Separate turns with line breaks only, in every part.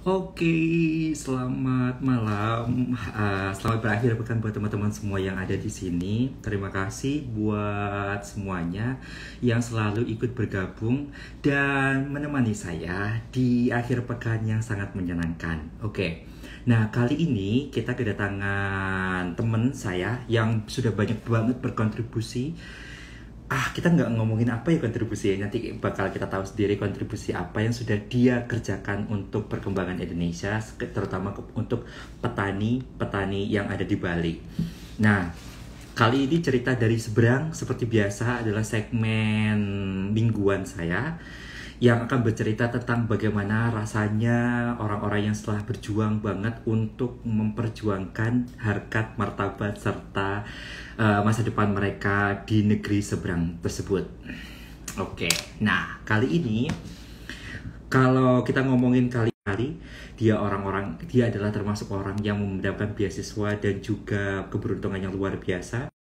Oke, selamat malam. Selamat berakhir pekan buat teman-teman semua yang ada di sini. Terima kasih buat semuanya yang selalu ikut bergabung dan menemani saya di akhir pekan yang sangat menyenangkan. Oke, nah kali ini kita kedatangan teman saya yang sudah banyak banget berkontribusi. Kita nggak ngomongin apa ya kontribusinya, nanti bakal kita tahu sendiri kontribusi apa yang sudah dia kerjakan untuk perkembangan Indonesia, terutama untuk petani-petani yang ada di Bali. Nah, kali ini cerita dari seberang seperti biasa adalah segmen mingguan saya yang akan bercerita tentang bagaimana rasanya orang-orang yang setelah berjuang banget untuk memperjuangkan harkat martabat serta masa depan mereka di negeri seberang tersebut. Oke, nah kali ini kalau kita ngomongin kali-kali dia adalah termasuk orang yang mendapatkan beasiswa dan juga keberuntungan yang luar biasa.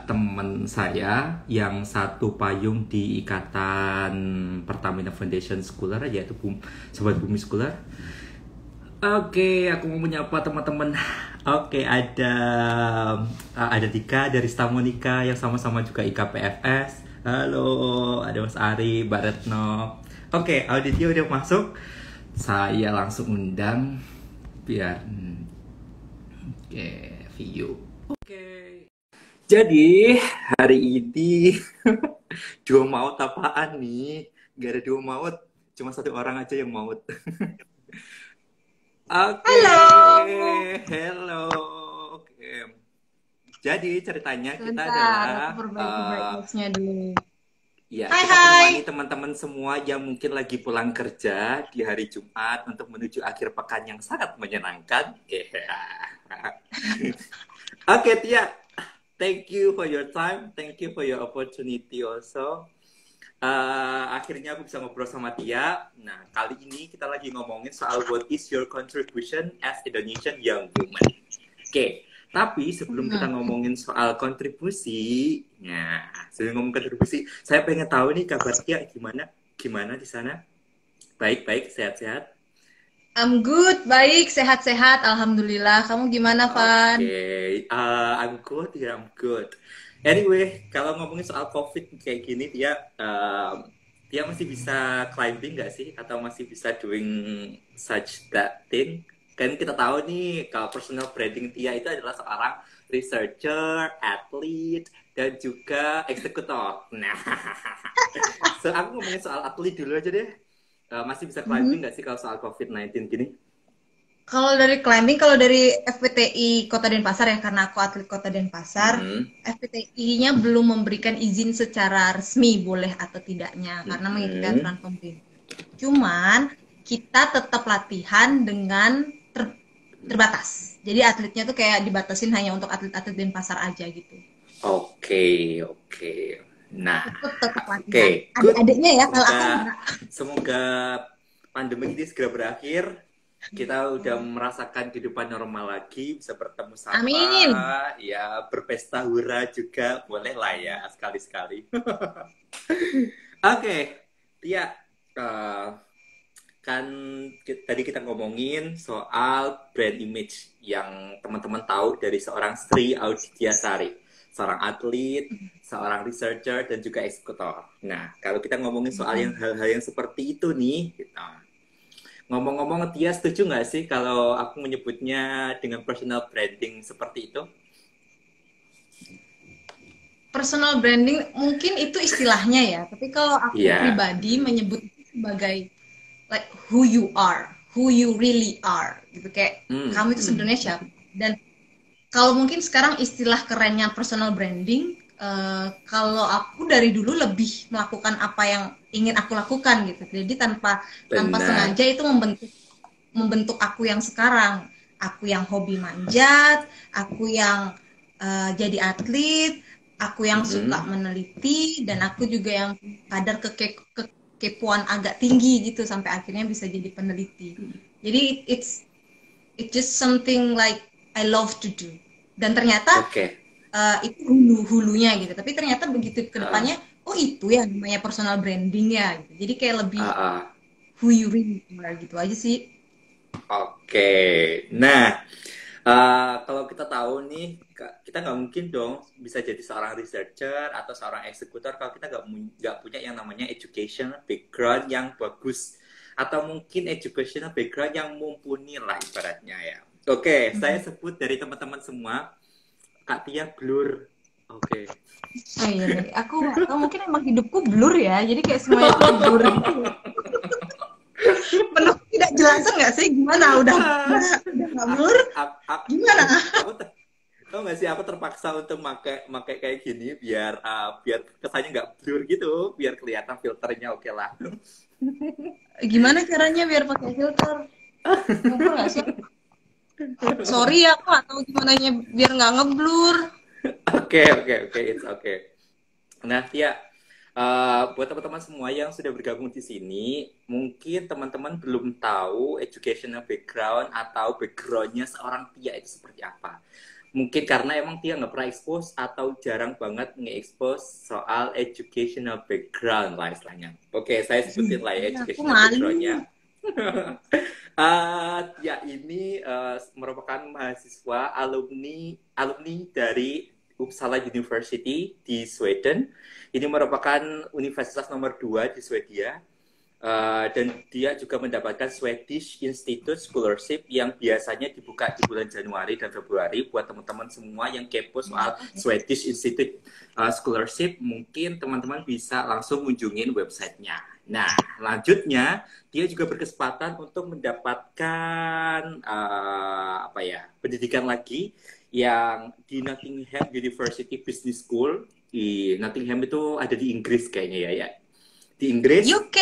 Teman saya yang satu payung di Ikatan Pertamina Foundation Schooler, yaitu Sobat Bumi Schooler. Oke, aku mau menyapa teman-teman. Oke, ada Dika dari Stamonika yang sama-sama juga IKPFS. Halo, ada Mas Ari, Mbak Retno. Oke, audio udah masuk. Saya langsung undang biar view. Oke. Jadi hari ini dua maut apaan nih? Gak ada dua maut, cuma satu orang aja yang maut. Oke, hello. Oke. Jadi ceritanya kita adalah
aku perbaiki brightness-nya dulu.
ya,
Hai
kita
hai.
menemani teman-teman semua yang mungkin lagi pulang kerja di hari Jumat untuk menuju akhir pekan yang sangat menyenangkan. Oke, Tia. Thank you for your time. Thank you for your opportunity also. Akhirnya aku bisa ngobrol sama Tia. Nah, kali ini kita lagi ngomongin soal what is your contribution as Indonesian young woman. Oke, tapi sebelum kita ngomongin soal kontribusi, sebelum ngomong kontribusi, saya pengen tahu nih kabar Tia gimana di sana? Baik, sehat-sehat.
I'm good, baik, sehat-sehat, alhamdulillah. Kamu gimana, Van?
Oke, I'm good, yeah, I'm good. Anyway, kalau ngomongin soal COVID kayak gini, dia masih bisa climbing nggak sih? Atau masih bisa doing such that thing? Kan kita tahu nih, kalau personal branding Tia itu adalah seorang researcher, atlet, dan juga eksekutor. Nah, so aku ngomongin soal atlet dulu aja deh. Masih bisa climbing nggak sih kalau soal COVID-19 gini?
Kalau dari climbing, kalau dari FPTI Kota Denpasar ya, karena aku atlet Kota Denpasar, FPTI-nya belum memberikan izin secara resmi boleh atau tidaknya, karena mengikuti aturan pemerintah. Cuman, kita tetap latihan dengan terbatas. Jadi atletnya tuh kayak dibatasin hanya untuk atlet-atlet Denpasar aja gitu.
Oke. Nah,
Tetap latihan.
oke,
Adik-adiknya ya, kalau aku enggak.
Semoga pandemi ini segera berakhir. Kita udah merasakan kehidupan normal lagi, bisa bertemu sama,
Amin.
ya berpesta hura juga boleh lah ya sekali-sekali. Oke, Tia, kan tadi kita ngomongin soal brand image yang teman-teman tahu dari seorang Sri Audityasari, seorang atlet, seorang researcher, dan juga eksekutor. Nah, kalau kita ngomongin soal hal-hal yang seperti itu nih, ngomong-ngomong, Tia setuju nggak sih kalau aku menyebutnya dengan personal branding seperti itu?
Personal branding mungkin itu istilahnya ya, tapi kalau aku pribadi menyebut sebagai like who you are, who you really are, gitu kayak kamu itu sebenarnya siapa. Dan kalau mungkin sekarang istilah kerennya personal branding, kalau aku dari dulu lebih melakukan apa yang ingin aku lakukan gitu. Jadi tanpa sengaja itu membentuk aku yang sekarang. Aku yang hobi manjat, aku yang jadi atlet, aku yang suka meneliti, dan aku juga yang kadar kekepoan agak tinggi gitu sampai akhirnya bisa jadi peneliti. Jadi it's just something like I love to do. Dan ternyata itu hulunya gitu. Tapi ternyata begitu ke depannya, oh itu ya namanya personal branding ya. Gitu. Jadi kayak lebih who you really are gitu aja sih.
Oke. Nah, kalau kita tahu nih, kita nggak mungkin dong bisa jadi seorang researcher atau seorang eksekutor kalau kita nggak punya yang namanya education background yang bagus atau mungkin educational background yang mumpuni lah ibaratnya ya. Oke, saya sebut dari teman-teman semua, Kak Tia blur. Oke.
Oh iya nih, aku nggak tahu, mungkin emang hidupku blur ya, jadi kayak semuanya tuh blur gitu. Penuh tidak jelasan nggak sih? Gimana? Udah nggak blur? Gimana?
Tau nggak sih, aku terpaksa untuk pakai kayak gini biar kesannya nggak blur gitu, biar kelihatan filternya oke lah.
Gimana caranya biar pakai filter? Ngobrol nggak sih? Sorry ya, aku nggak tahu gimana biar nggak ngeblur.
Oke, it's okay. Nah, Tia, buat teman-teman semua yang sudah bergabung di sini, mungkin teman-teman belum tahu educational background atau backgroundnya seorang Tia itu seperti apa. Mungkin karena emang Tia nggak pernah expose atau jarang banget nge-expose soal educational background lah istilahnya. Oke, saya sebutin lah ya educational backgroundnya. Ya ini merupakan mahasiswa alumni dari Uppsala University di Sweden. Ini merupakan universitas nomor 2 di Swedia. Dan dia juga mendapatkan Swedish Institute Scholarship yang biasanya dibuka di bulan Januari dan Februari. Buat teman-teman semua yang kepo soal Swedish Institute Scholarship, mungkin teman-teman bisa langsung kunjungin websitenya. Nah, lanjutnya dia juga berkesempatan untuk mendapatkan pendidikan lagi yang di Nottingham University Business School. Di Nottingham itu ada di Inggris kayaknya ya. Di Inggris.
UK.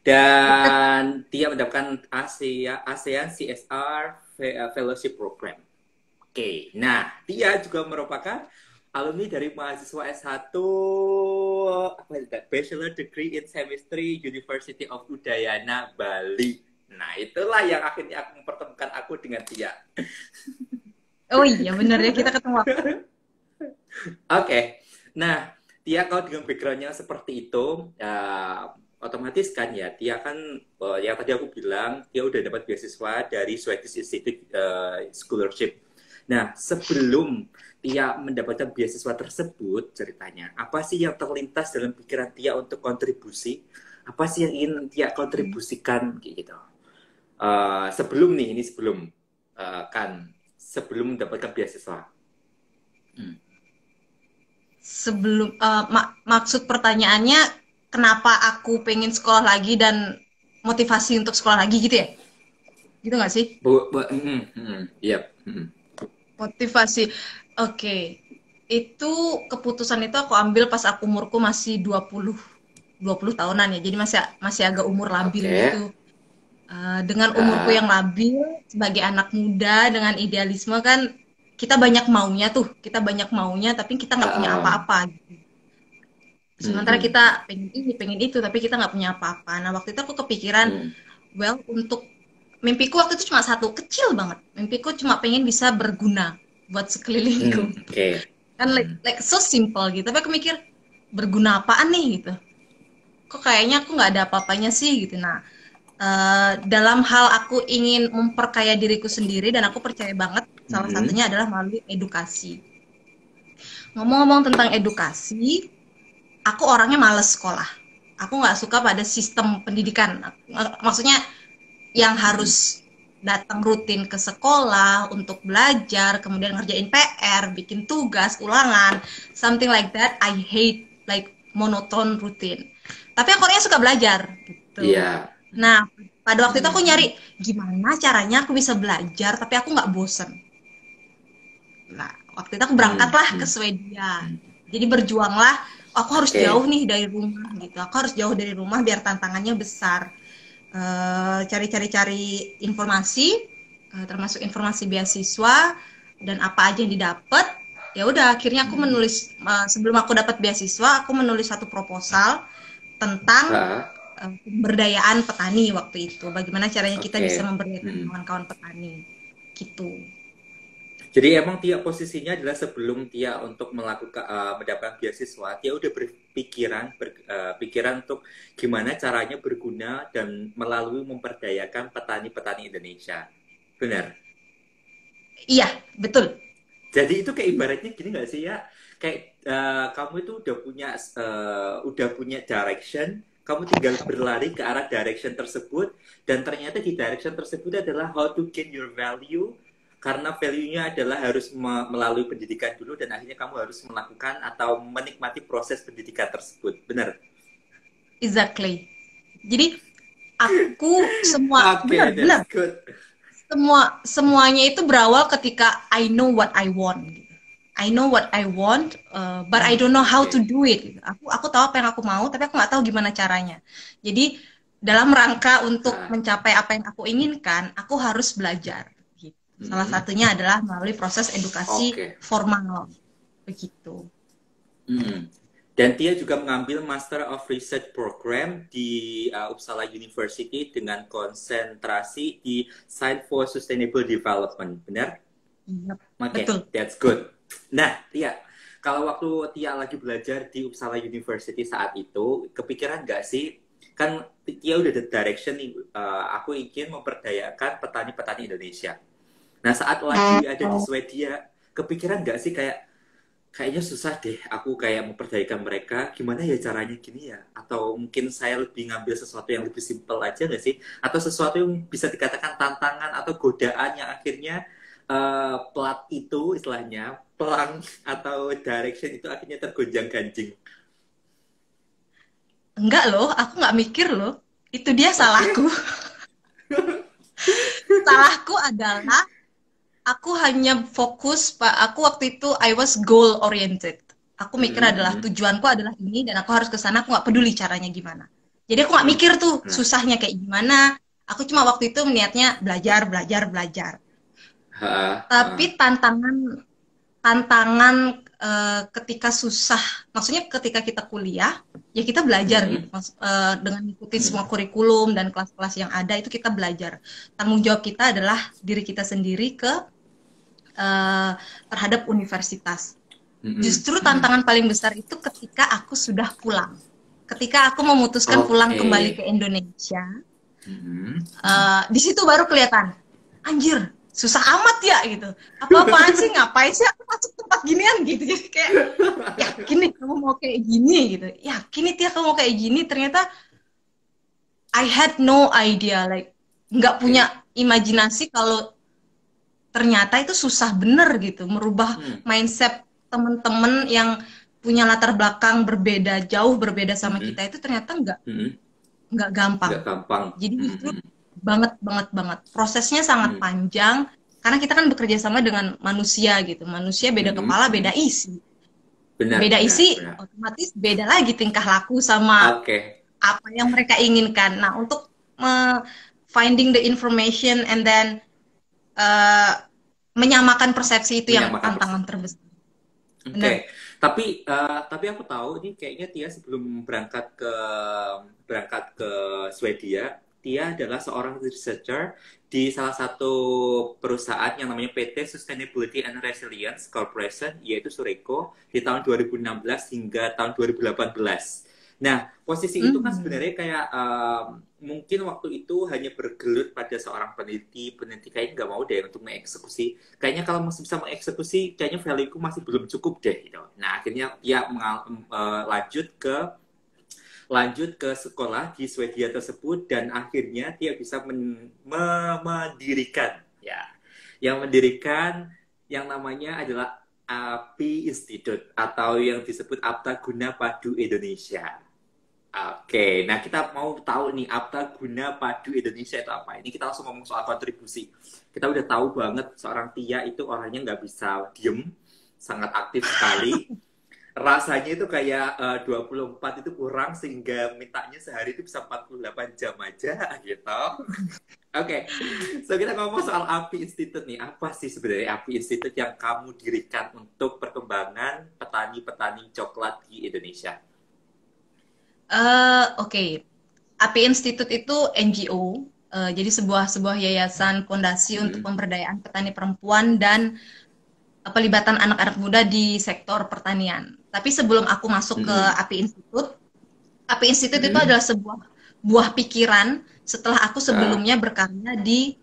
Dan dia mendapatkan ASEAN CSR Fellowship Program. Oke, nah dia juga merupakan alumni dari mahasiswa S1 Bachelor Degree in Chemistry University of Udayana, Bali. Nah, itulah yang akhirnya aku mempertemukan aku dengan dia.
Oh iya, benar ya, kita ketemu.
Oke. Nah, Tia kalau dengan background-nya seperti itu, otomatis kan ya, Tia kan, yang tadi aku bilang, Tia udah dapat beasiswa dari Swedish Institute Scholarship. Nah, sebelum Tia mendapatkan beasiswa tersebut, ceritanya, apa sih yang terlintas dalam pikiran Tia untuk kontribusi? Apa sih yang ingin Tia kontribusikan, gitu? Sebelum mendapatkan beasiswa.
Sebelum maksud pertanyaannya kenapa aku pengen sekolah lagi dan motivasi untuk sekolah lagi gitu ya? Gitu nggak sih? Motivasi. Oke. Itu keputusan itu aku ambil pas aku umurku masih 20 tahunan ya. Jadi masih agak umur labil gitu. Dengan umurku yang labil sebagai anak muda dengan idealisme kan kita banyak maunya tapi kita nggak punya apa-apa gitu. Sementara kita pengen ini pengen itu tapi kita nggak punya apa-apa. Nah waktu itu aku kepikiran untuk mimpiku waktu itu cuma satu, kecil banget. Mimpiku cuma pengen bisa berguna buat sekelilingku. Kan like so simple gitu, tapi aku mikir berguna apaan nih gitu. Kok kayaknya aku nggak ada apa-apanya sih gitu. Nah dalam hal aku ingin memperkaya diriku sendiri dan aku percaya banget salah satunya adalah melalui edukasi. Ngomong-ngomong tentang edukasi, aku orangnya males sekolah. Aku nggak suka pada sistem pendidikan. Maksudnya yang harus datang rutin ke sekolah untuk belajar, kemudian ngerjain PR, bikin tugas, ulangan, something like that. I hate like monoton rutin. Tapi aku orangnya suka belajar gitu.
Iya.
Nah, pada waktu itu aku nyari gimana caranya aku bisa belajar tapi aku nggak bosen. Nah, waktu itu aku berangkatlah ke Swedia. Jadi berjuanglah, aku harus jauh nih dari rumah gitu. Aku harus jauh dari rumah biar tantangannya besar. Cari informasi, termasuk informasi beasiswa dan apa aja yang didapat. Ya udah, akhirnya aku menulis sebelum aku dapat beasiswa, aku menulis satu proposal tentang pemberdayaan petani waktu itu. Bagaimana caranya kita bisa memberdayakan kawan-kawan petani. Gitu. Jadi
emang Tia posisinya adalah sebelum Tia untuk mendapatkan beasiswa, Tia udah pikiran untuk gimana caranya berguna dan melalui memperdayakan petani-petani Indonesia. Benar?
Iya, betul.
Jadi itu kayak ibaratnya gini nggak sih ya? Kayak kamu itu udah punya direction, kamu tinggal berlari ke arah direction tersebut, dan ternyata di direction tersebut adalah how to gain your value, karena value-nya adalah harus melalui pendidikan dulu, dan akhirnya kamu harus melakukan atau menikmati proses pendidikan tersebut. Benar?
Exactly. Jadi aku semua
Okay,
benar semuanya itu berawal ketika I know what I want. I know what I want, but I don't know how to do it. Aku tahu apa yang aku mau, tapi aku nggak tahu gimana caranya. Jadi dalam rangka untuk mencapai apa yang aku inginkan, aku harus belajar. Gitu. Salah satunya adalah melalui proses edukasi formal, begitu.
Dan Tia juga mengambil Master of Research Program di Uppsala University dengan konsentrasi di Science for Sustainable Development, benar?
Yep,
betul. That's good. Nah, Tia, kalau waktu Tia lagi belajar di Uppsala University saat itu, kepikiran nggak sih, kan Tia udah ada direction nih, aku ingin memperdayakan petani-petani Indonesia. Nah, saat lagi ada di Swedia, kepikiran nggak sih kayaknya susah deh aku kayak memperdayakan mereka, gimana ya caranya gini ya? Atau mungkin saya lebih ngambil sesuatu yang lebih simpel aja nggak sih? Atau sesuatu yang bisa dikatakan tantangan atau godaan yang akhirnya plat itu istilahnya, pelang atau direction itu akhirnya tergonjang-ganjing?
Enggak loh, aku nggak mikir loh. Itu dia salahku. Salahku adalah aku hanya fokus, aku waktu itu I was goal oriented. Aku mikir adalah tujuanku adalah ini dan aku harus ke sana, aku nggak peduli caranya gimana. Jadi aku nggak mikir tuh susahnya kayak gimana. Aku cuma waktu itu niatnya belajar. Tapi tantangan ketika susah, maksudnya ketika kita kuliah, ya kita belajar gitu, dengan mengikuti semua kurikulum dan kelas-kelas yang ada itu kita belajar. Tanggung jawab kita adalah diri kita sendiri terhadap universitas. Justru tantangan paling besar itu ketika aku sudah pulang. Ketika aku memutuskan pulang kembali ke Indonesia, di situ baru kelihatan, anjir, susah amat ya gitu. Apa-apaan sih, ngapain sih aku masuk tempat ginian gitu. Jadi kayak, yakin nih kamu mau kayak gini gitu. Yakin nih Tia kamu mau kayak gini. Ternyata I had no idea, like nggak punya imajinasi kalau ternyata itu susah bener gitu, merubah mindset temen-temen yang punya latar belakang berbeda, jauh berbeda sama kita itu ternyata nggak gampang. Jadi justru banget. Prosesnya sangat panjang, karena kita kan bekerja sama dengan manusia gitu. Manusia beda kepala, beda isi. Beda isi, otomatis beda lagi tingkah laku sama apa yang mereka inginkan. Nah, untuk finding the information and then menyamakan persepsi itu yang tantangan terbesar.
Tapi aku tahu ini kayaknya Tia sebelum berangkat ke Swedia, Tia adalah seorang researcher di salah satu perusahaan yang namanya PT Sustainability and Resilience Corporation, yaitu Sureco, di tahun 2016 hingga tahun 2018. Nah, posisi itu kan sebenarnya kayak mungkin waktu itu hanya bergelut pada seorang peneliti kayaknya nggak mau deh untuk mengeksekusi. Kayaknya kalau masih bisa mengeksekusi, kayaknya value-ku masih belum cukup deh. Gitu. Nah, akhirnya dia lanjut ke sekolah di Swedia tersebut, dan akhirnya dia bisa mendirikan yang namanya adalah API Institute atau yang disebut Apta Guna Padu Indonesia. Nah kita mau tahu nih Apta Guna Padu Indonesia itu apa? Ini kita langsung ngomong soal kontribusi. Kita udah tahu banget seorang Tia itu orangnya nggak bisa diem, sangat aktif sekali. Rasanya itu kayak 24 itu kurang, sehingga mintanya sehari itu bisa 48 jam aja gitu. So kita ngomong soal API Institute nih. Apa sih sebenarnya API Institute yang kamu dirikan untuk perkembangan petani-petani coklat di Indonesia?
API Institute itu NGO, jadi sebuah yayasan fondasi untuk pemberdayaan petani perempuan dan pelibatan anak-anak muda di sektor pertanian. Tapi sebelum aku masuk ke API Institute itu adalah sebuah buah pikiran setelah aku sebelumnya berkarya di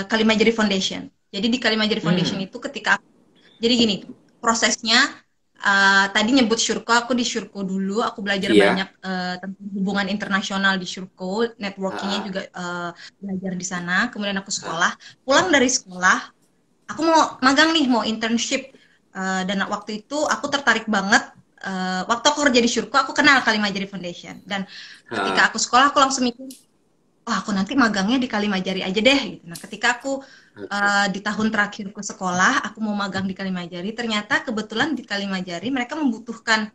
Kalimajari Foundation. Jadi di Kalimajari Foundation itu jadi gini, prosesnya tadi nyebut Syurko, aku di Syurko dulu, aku belajar banyak tentang hubungan internasional di Syurko, networkingnya juga belajar di sana. Kemudian aku sekolah, pulang dari sekolah, aku mau magang nih, mau internship. Dan waktu itu aku tertarik banget. Waktu aku kerja di Syurko, aku kenal Kalimajari Foundation. Dan ketika aku sekolah, aku langsung mikir, aku nanti magangnya di Kalimajari aja deh. Gitu. Nah, ketika aku di tahun terakhirku sekolah, aku mau magang di Kalimajari, ternyata kebetulan di Kalimajari mereka membutuhkan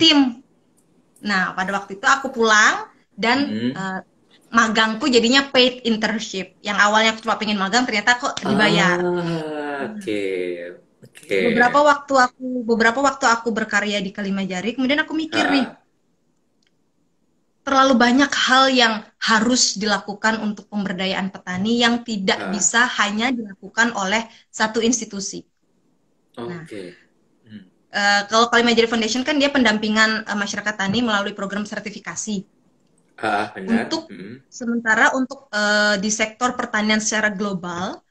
tim. Nah, pada waktu itu aku pulang dan magangku jadinya paid internship. Yang awalnya aku cuma pengen magang, ternyata kok dibayar. Beberapa waktu aku berkarya di Kalimajari, kemudian aku mikir nih, terlalu banyak hal yang harus dilakukan untuk pemberdayaan petani yang tidak bisa hanya dilakukan oleh satu institusi. Nah, kalau Kalimajari Foundation kan dia pendampingan masyarakat tani melalui program sertifikasi. Sementara untuk di sektor pertanian secara global,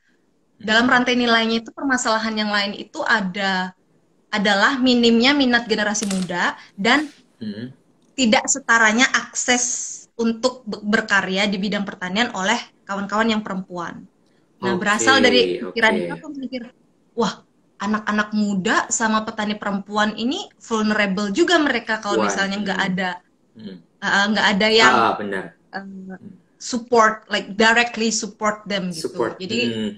dalam rantai nilainya itu permasalahan yang lain itu adalah minimnya minat generasi muda dan tidak setaranya akses untuk berkarya di bidang pertanian oleh kawan-kawan yang perempuan. Nah, berasal dari pikiran itu aku mikir, wah, anak-anak muda sama petani perempuan ini vulnerable juga mereka kalau misalnya nggak ada yang support, like directly support them gitu. Jadi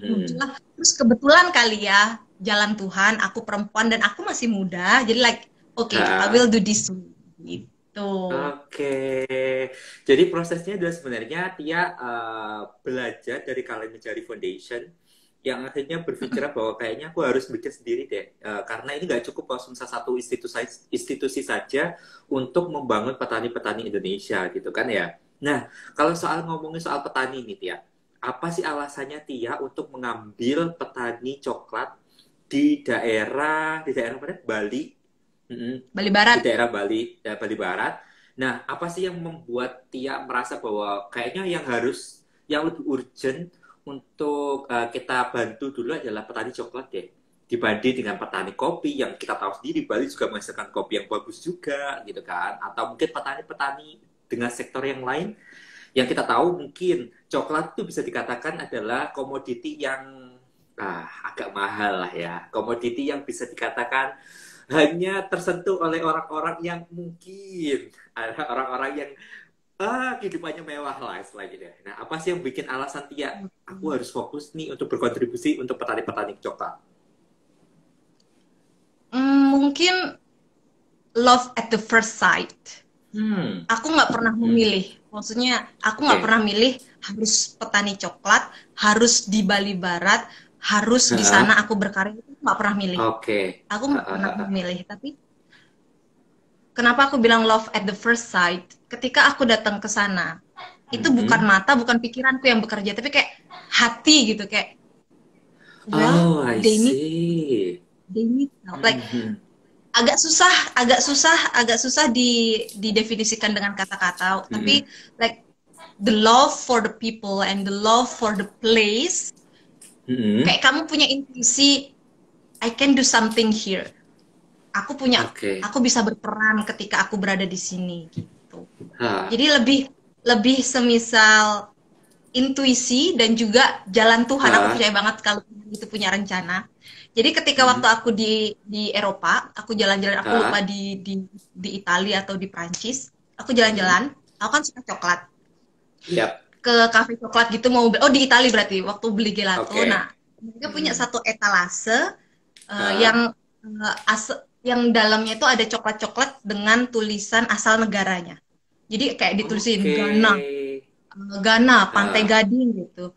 terus kebetulan kali ya, jalan Tuhan, aku perempuan dan aku masih muda, jadi like I will do this gitu.
Jadi prosesnya adalah sebenarnya Tia belajar dari Kalimajari Foundation yang akhirnya berpikir bahwa kayaknya aku harus bikin sendiri deh, karena ini nggak cukup kalau misalnya satu institusi saja untuk membangun petani-petani Indonesia gitu kan ya. Nah, kalau ngomongin soal petani nih Tia, apa sih alasannya Tia untuk mengambil petani coklat di daerah mana? Bali?
Bali Barat.
Di daerah Bali Barat. Nah, apa sih yang membuat Tia merasa bahwa kayaknya yang lebih urgent untuk kita bantu dulu adalah petani coklat deh, dibanding dengan petani kopi yang kita tahu sendiri Bali juga menghasilkan kopi yang bagus juga gitu kan, atau mungkin petani-petani dengan sektor yang lain yang kita tahu mungkin coklat itu bisa dikatakan adalah komoditi yang agak mahal lah ya, komoditi yang bisa dikatakan hanya tersentuh oleh orang-orang yang mungkin ada orang-orang yang kehidupannya mewah lah istilahnya. Nah, apa sih yang bikin alasan Tia aku harus fokus nih untuk berkontribusi untuk petani-petani coklat?
Mungkin love at the first sight. Aku nggak pernah memilih. Maksudnya aku nggak pernah milih harus petani coklat, harus di Bali Barat, harus di sana aku berkarya, itu nggak pernah milih. Aku nggak pernah memilih. Tapi kenapa aku bilang love at the first sight? Ketika aku datang ke sana, itu bukan mata, bukan pikiranku yang bekerja, tapi kayak hati gitu, kayak they need help. Like agak susah didefinisikan dengan kata-kata, tapi like the love for the people and the love for the place, kayak kamu punya intuisi, I can do something here, aku bisa berperan ketika aku berada di sini gitu. Jadi lebih semisal intuisi dan juga jalan Tuhan. Aku percaya banget kalau itu punya rencana. Jadi ketika waktu aku di Eropa, aku jalan-jalan, aku lupa di Italia atau di Prancis, aku jalan-jalan, aku kan suka coklat. Ke kafe coklat gitu di Italia berarti, waktu beli gelato. Nah, mereka punya satu etalase yang dalamnya itu ada coklat-coklat dengan tulisan asal negaranya. Jadi kayak ditulisin Ghana, Pantai Gading gitu,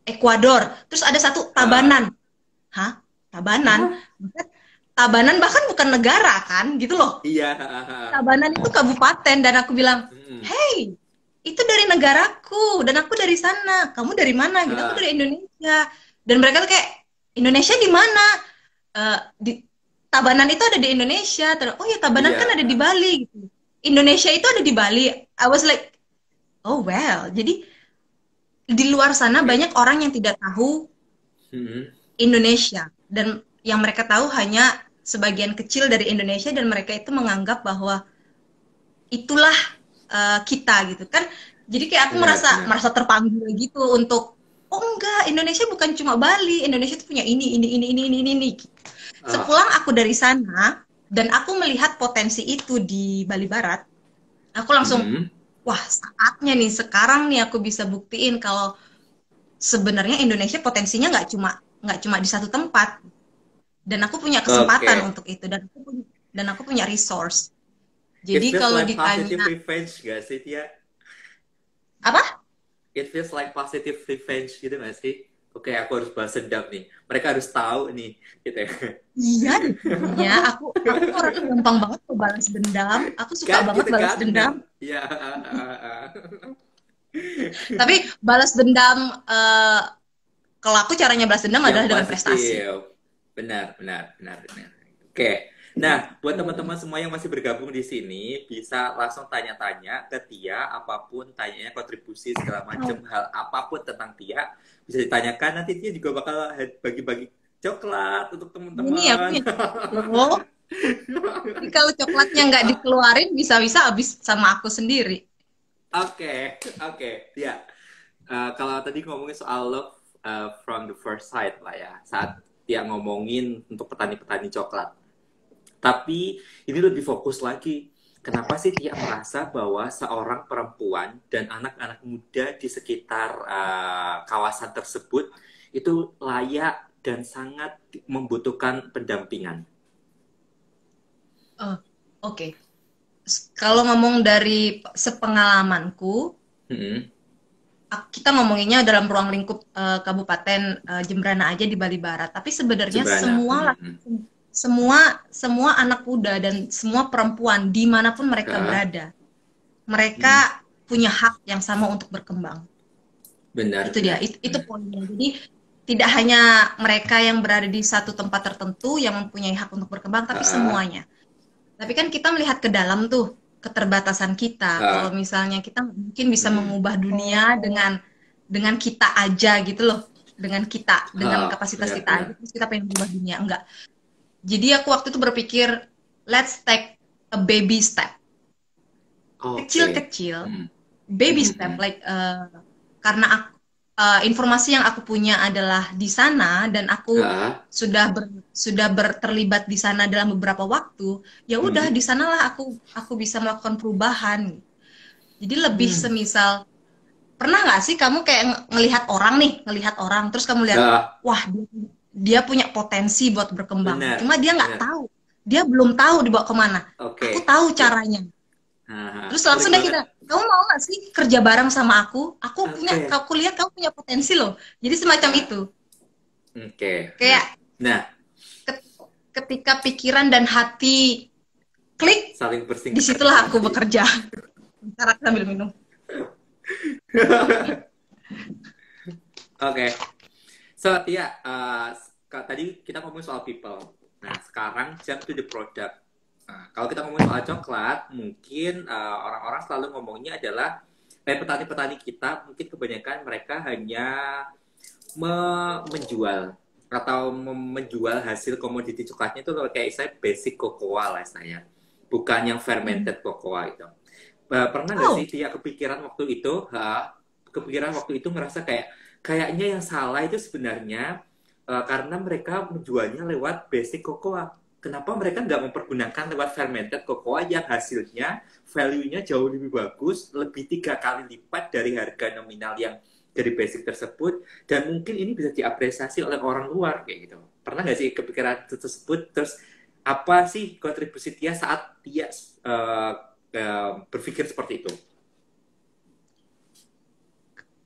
Ekuador. Terus ada satu Tabanan. Tabanan? Tabanan bahkan bukan negara kan, gitu loh. Tabanan itu kabupaten, dan aku bilang, hey, itu dari negaraku, dan aku dari sana. Kamu dari mana? Gitu, aku dari Indonesia. Dan mereka tuh kayak, Indonesia di mana? Tabanan itu ada di Indonesia. Oh ya, Tabanan
Iya.
kan ada di Bali gitu. Indonesia itu ada di Bali. I was like, oh well. Jadi di luar sana
Oke.
banyak orang yang tidak tahu
Hmm.
Indonesia, dan yang mereka tahu hanya sebagian kecil dari Indonesia, dan mereka itu menganggap bahwa itulah kita gitu kan. Jadi kayak aku
Benar,
merasa
benar.
merasa terpanggil gitu untuk, oh enggak, Indonesia bukan cuma Bali, Indonesia itu punya ini.
Ah.
Sepulang aku dari sana dan aku melihat potensi itu di Bali Barat, aku langsung,
Hmm.
wah saatnya nih sekarang nih aku bisa buktiin kalau sebenarnya Indonesia potensinya nggak cuma di satu tempat, dan aku punya kesempatan
Oke.
untuk itu, dan aku punya resource.
It
Jadi
feels
kalau
like positive
ditanya
revenge gak sih, Tia?
apa?
It feels like positive revenge gitu gak sih? Oke, aku harus balas dendam nih. Mereka harus tahu nih, gitu ya.
Iya, jadinya aku tuh orangnya gampang banget tuh balas dendam. Aku suka
Kan
banget
gitu
balas
kan,
dendam.
bener. Ya.
Tapi balas dendam, kalau aku caranya balas dendam
Yang
adalah dengan prestasi.
positif. Benar. Oke. Nah, buat teman-teman semua yang masih bergabung di sini, bisa langsung tanya-tanya ke Tia, apapun tanyanya, kontribusi segala macam hal apapun tentang Tia, bisa ditanyakan. Nanti Tia juga bakal bagi-bagi coklat untuk
Ini aku
teman-teman.
punya loh. Jadi kalau coklatnya nggak dikeluarin, bisa-bisa habis sama aku sendiri.
Oke, ya. Kalau tadi ngomongin soal love from the first sight lah ya, saat dia ngomongin untuk petani-petani coklat. Tapi ini lebih fokus lagi. Kenapa sih dia merasa bahwa seorang perempuan dan anak-anak muda di sekitar kawasan tersebut itu layak dan sangat membutuhkan pendampingan?
Oh, oke. Kalau ngomong dari sepengalamanku,
Hmm.
kita ngomonginnya dalam ruang lingkup Kabupaten Jembrana aja di Bali Barat. Tapi sebenarnya
Jembrana.
semua anak muda dan semua perempuan dimanapun mereka berada, mereka punya hak yang sama untuk berkembang.
Benar.
Itu dia, itu poinnya. Jadi tidak hanya mereka yang berada di satu tempat tertentu yang mempunyai hak untuk berkembang, tapi semuanya. Tapi kan kita melihat ke dalam tuh keterbatasan kita. Kalau misalnya kita mungkin bisa mengubah dunia dengan kita aja gitu loh, dengan kapasitas kita aja, terus kita pengen mengubah dunia, enggak. Jadi aku waktu itu berpikir, let's take a baby step, kecil-kecil, baby step, like karena informasi yang aku punya adalah di sana, dan aku sudah terlibat di sana dalam beberapa waktu. Ya udah, di sanalah aku bisa melakukan perubahan. Jadi lebih semisal, pernah nggak sih kamu kayak ngelihat orang terus kamu lihat, wah dia punya potensi buat berkembang.
Benar,
cuma dia nggak tahu, dia belum tahu dibawa kemana. Aku tahu caranya. Terus langsung deh kita, kamu mau nggak sih kerja bareng sama aku? Aku lihat kamu punya potensi loh. Jadi semacam itu. Kayak ketika pikiran dan hati klik,
saling bersinggungan,
disitulah aku bekerja. Ntar aku sambil minum.
Oke. So, ya, tadi kita ngomong soal people. Nah, sekarang jump to the product. Nah, kalau kita ngomong soal coklat, mungkin orang-orang selalu ngomongnya adalah petani-petani kita, mungkin kebanyakan mereka hanya menjual atau menjual hasil komoditi coklatnya itu kayak saya basic cocoa lah saya, bukan yang fermented cocoa itu. Pernah nggak sih dia kepikiran waktu itu ngerasa kayaknya yang salah itu sebenarnya karena mereka menjualnya lewat basic cocoa. Kenapa mereka nggak mempergunakan lewat fermented cocoa yang hasilnya value-nya jauh lebih bagus, lebih 3 kali lipat dari harga nominal yang dari basic tersebut, dan mungkin ini bisa diapresiasi oleh orang luar kayak gitu. Pernah nggak sih kepikiran tersebut? Terus apa sih kontribusi dia saat dia berpikir seperti itu?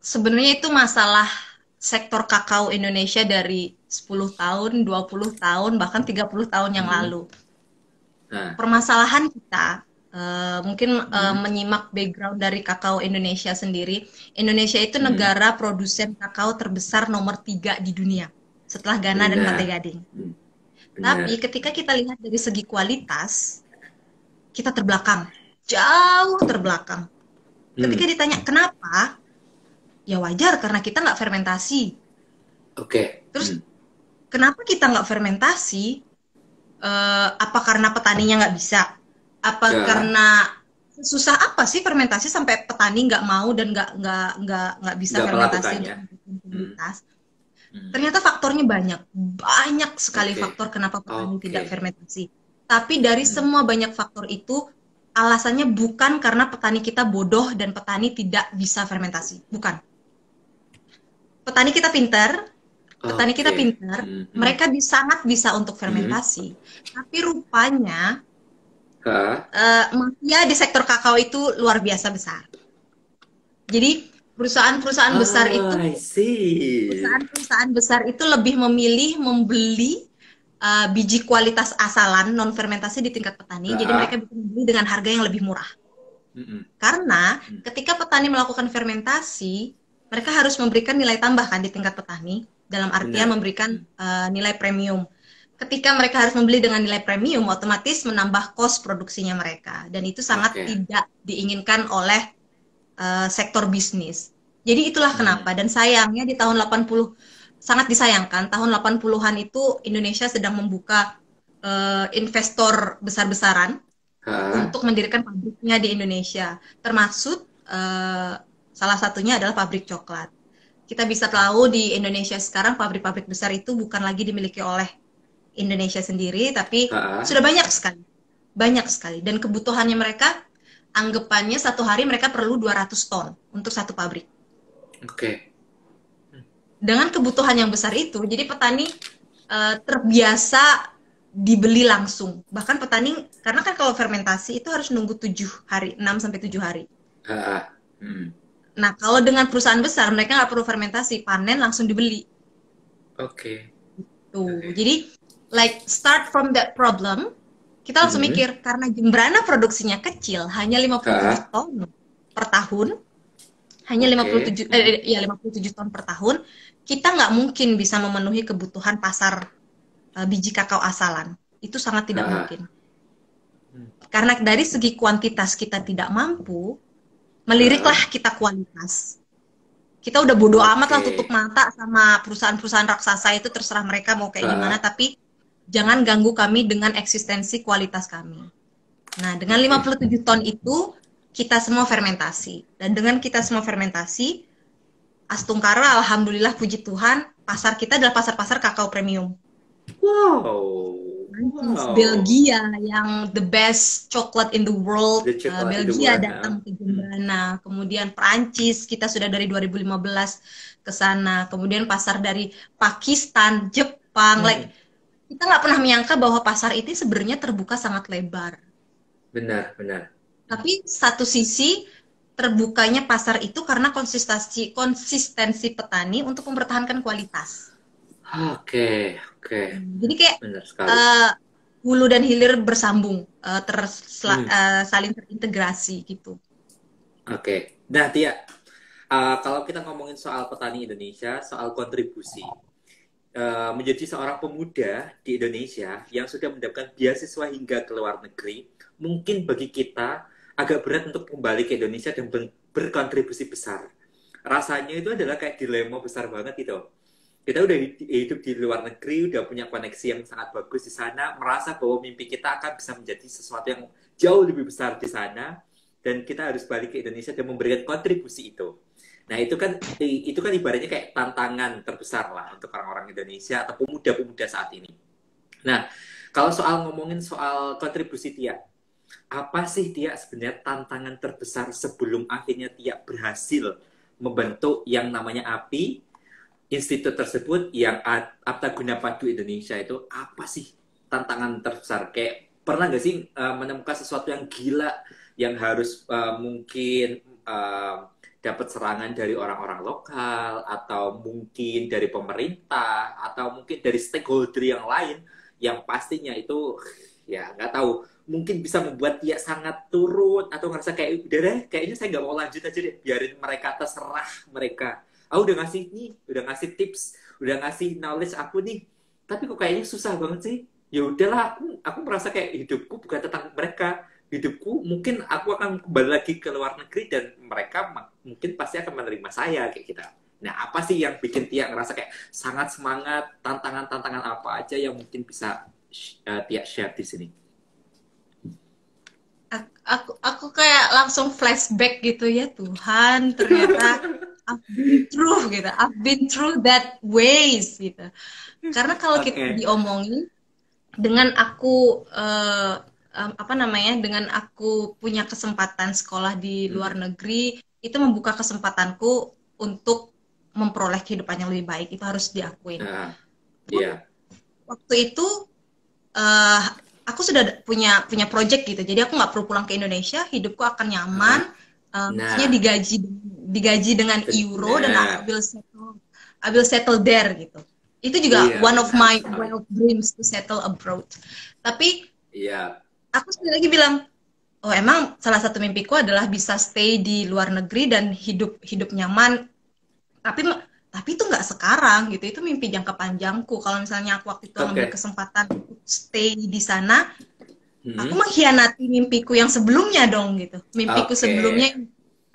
Sebenarnya itu masalah sektor kakao Indonesia dari 10 tahun, 20 tahun, bahkan 30 tahun yang lalu. Permasalahan kita, mungkin menyimak background dari kakao Indonesia sendiri. Indonesia itu negara produsen kakao terbesar nomor 3 di dunia, setelah Ghana dan Pantai Gading. Tapi ketika kita lihat dari segi kualitas, kita terbelakang, jauh terbelakang. Ketika ditanya kenapa, ya wajar karena kita nggak fermentasi. Terus kenapa kita nggak fermentasi? Apa karena petaninya nggak bisa? Apa karena susah apa sih fermentasi sampai petani nggak mau dan nggak bisa fermentasi untuk komunitas? Ternyata faktornya banyak sekali faktor kenapa petani tidak fermentasi. Tapi dari semua banyak faktor itu, alasannya bukan karena petani kita bodoh dan petani tidak bisa fermentasi, bukan. Petani kita pintar, mereka sangat bisa untuk fermentasi, tapi rupanya mafia di sektor kakao itu luar biasa besar. Jadi perusahaan-perusahaan besar itu, perusahaan-perusahaan besar itu lebih memilih membeli biji kualitas asalan non fermentasi di tingkat petani. Jadi mereka bisa membeli dengan harga yang lebih murah. Karena ketika petani melakukan fermentasi, mereka harus memberikan nilai tambah kan di tingkat petani, dalam artian memberikan nilai premium. Ketika mereka harus membeli dengan nilai premium, otomatis menambah cost produksinya mereka, dan itu sangat tidak diinginkan oleh sektor bisnis. Jadi itulah kenapa, dan sayangnya di tahun 80, sangat disayangkan, tahun 80-an itu Indonesia sedang membuka investor besar-besaran untuk mendirikan pabriknya di Indonesia, termasuk salah satunya adalah pabrik coklat. Kita bisa tahu di Indonesia sekarang pabrik-pabrik besar itu bukan lagi dimiliki oleh Indonesia sendiri, tapi sudah banyak sekali, dan kebutuhannya mereka, anggapannya satu hari mereka perlu 200 ton untuk satu pabrik. Dengan kebutuhan yang besar itu, jadi petani terbiasa dibeli langsung. Bahkan petani, karena kan kalau fermentasi itu harus nunggu 7 hari, 6-7 hari. Nah, kalau dengan perusahaan besar, mereka nggak perlu fermentasi, panen langsung dibeli. Jadi, like, start from that problem, kita langsung mikir, karena Jembrana produksinya kecil, hanya 57 ton per tahun, hanya 57 ton per tahun, kita nggak mungkin bisa memenuhi kebutuhan pasar biji kakao asalan. Itu sangat tidak mungkin. Karena dari segi kuantitas kita tidak mampu, meliriklah kita kualitas. Kita udah bodo amat lah, tutup mata sama perusahaan-perusahaan raksasa itu, terserah mereka mau kayak gimana, tapi jangan ganggu kami dengan eksistensi kualitas kami. Nah, dengan 57 ton itu, kita semua fermentasi. Dan dengan kita semua fermentasi, Astungkara, alhamdulillah, puji Tuhan, pasar kita adalah pasar-pasar kakao premium. Belgia yang the best chocolate in the world, Belgia datang ke Jembrana, kemudian Perancis, kita sudah dari 2015 ke sana, kemudian pasar dari Pakistan, Jepang, kita nggak pernah menyangka bahwa pasar ini sebenarnya terbuka sangat lebar.
Benar.
Tapi satu sisi terbukanya pasar itu karena konsistensi petani untuk mempertahankan kualitas. Jadi kayak hulu dan hilir bersambung, saling terintegrasi gitu.
Nah Tia, kalau kita ngomongin soal petani Indonesia, soal kontribusi, menjadi seorang pemuda di Indonesia yang sudah mendapatkan beasiswa hingga ke luar negeri, mungkin bagi kita agak berat untuk kembali ke Indonesia dan berkontribusi besar. Rasanya itu adalah kayak dilema besar banget gitu. Kita udah hidup di luar negeri, udah punya koneksi yang sangat bagus di sana, merasa bahwa mimpi kita akan bisa menjadi sesuatu yang jauh lebih besar di sana, dan kita harus balik ke Indonesia dan memberikan kontribusi itu. Nah, itu kan ibaratnya kayak tantangan terbesar lah untuk orang-orang Indonesia atau pemuda-pemuda saat ini. Nah, kalau ngomongin soal kontribusi Tia, apa sih Tia sebenarnya tantangan terbesar sebelum akhirnya Tia berhasil membentuk yang namanya API, institut tersebut yang Apta Guna Padu Indonesia itu? Apa sih tantangan terbesar? Kayak pernah nggak sih menemukan sesuatu yang gila yang harus mungkin dapat serangan dari orang-orang lokal, atau mungkin dari pemerintah, atau mungkin dari stakeholder yang lain, yang pastinya itu ya nggak tahu, mungkin bisa membuat dia sangat turun atau ngerasa kayak udah deh, kayaknya saya nggak mau lanjut aja deh, biarin mereka, terserah mereka. Udah ngasih nih, udah ngasih tips, udah ngasih knowledge aku nih, tapi kok kayaknya susah banget sih. ya udahlah, aku merasa kayak hidupku bukan tentang mereka. Hidupku mungkin aku akan kembali lagi ke luar negeri dan mereka mungkin pasti akan menerima saya kayak gitu. Nah, apa sih yang bikin Tia ngerasa kayak sangat semangat, tantangan-tantangan apa aja yang mungkin bisa Tia share di sini?
Aku kayak langsung flashback gitu, ya Tuhan, ternyata I've been through gitu, I've been through that ways gitu. Karena kalau kita diomongin dengan aku apa namanya, dengan aku punya kesempatan sekolah di luar negeri, itu membuka kesempatanku untuk memperoleh kehidupan yang lebih baik, itu harus diakuin. Waktu itu aku sudah punya project gitu, jadi aku nggak perlu pulang ke Indonesia, hidupku akan nyaman, maksudnya digaji dengan euro, dan I will settle there gitu. Itu juga one of my wild dreams to settle abroad. Tapi aku sekali lagi bilang, oh emang salah satu mimpiku adalah bisa stay di luar negeri dan hidup nyaman. Tapi itu nggak sekarang gitu, itu mimpi jangka panjangku. Kalau misalnya aku waktu itu ngambil kesempatan untuk stay di sana, aku mengkhianati mimpiku yang sebelumnya dong gitu. Mimpiku sebelumnya,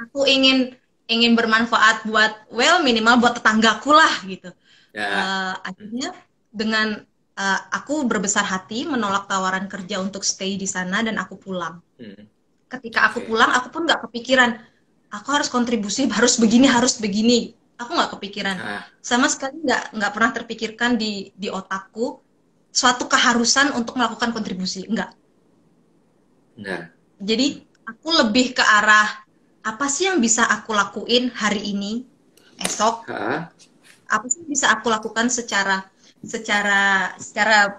aku ingin bermanfaat buat, minimal buat tetanggaku lah gitu. Akhirnya dengan aku berbesar hati menolak tawaran kerja untuk stay di sana dan aku pulang. Ketika aku pulang, aku pun nggak kepikiran aku harus kontribusi, harus begini. Aku nggak kepikiran, sama sekali nggak pernah terpikirkan di otakku suatu keharusan untuk melakukan kontribusi, enggak. Jadi aku lebih ke arah apa sih yang bisa aku lakuin hari ini, esok, apa sih yang bisa aku lakukan secara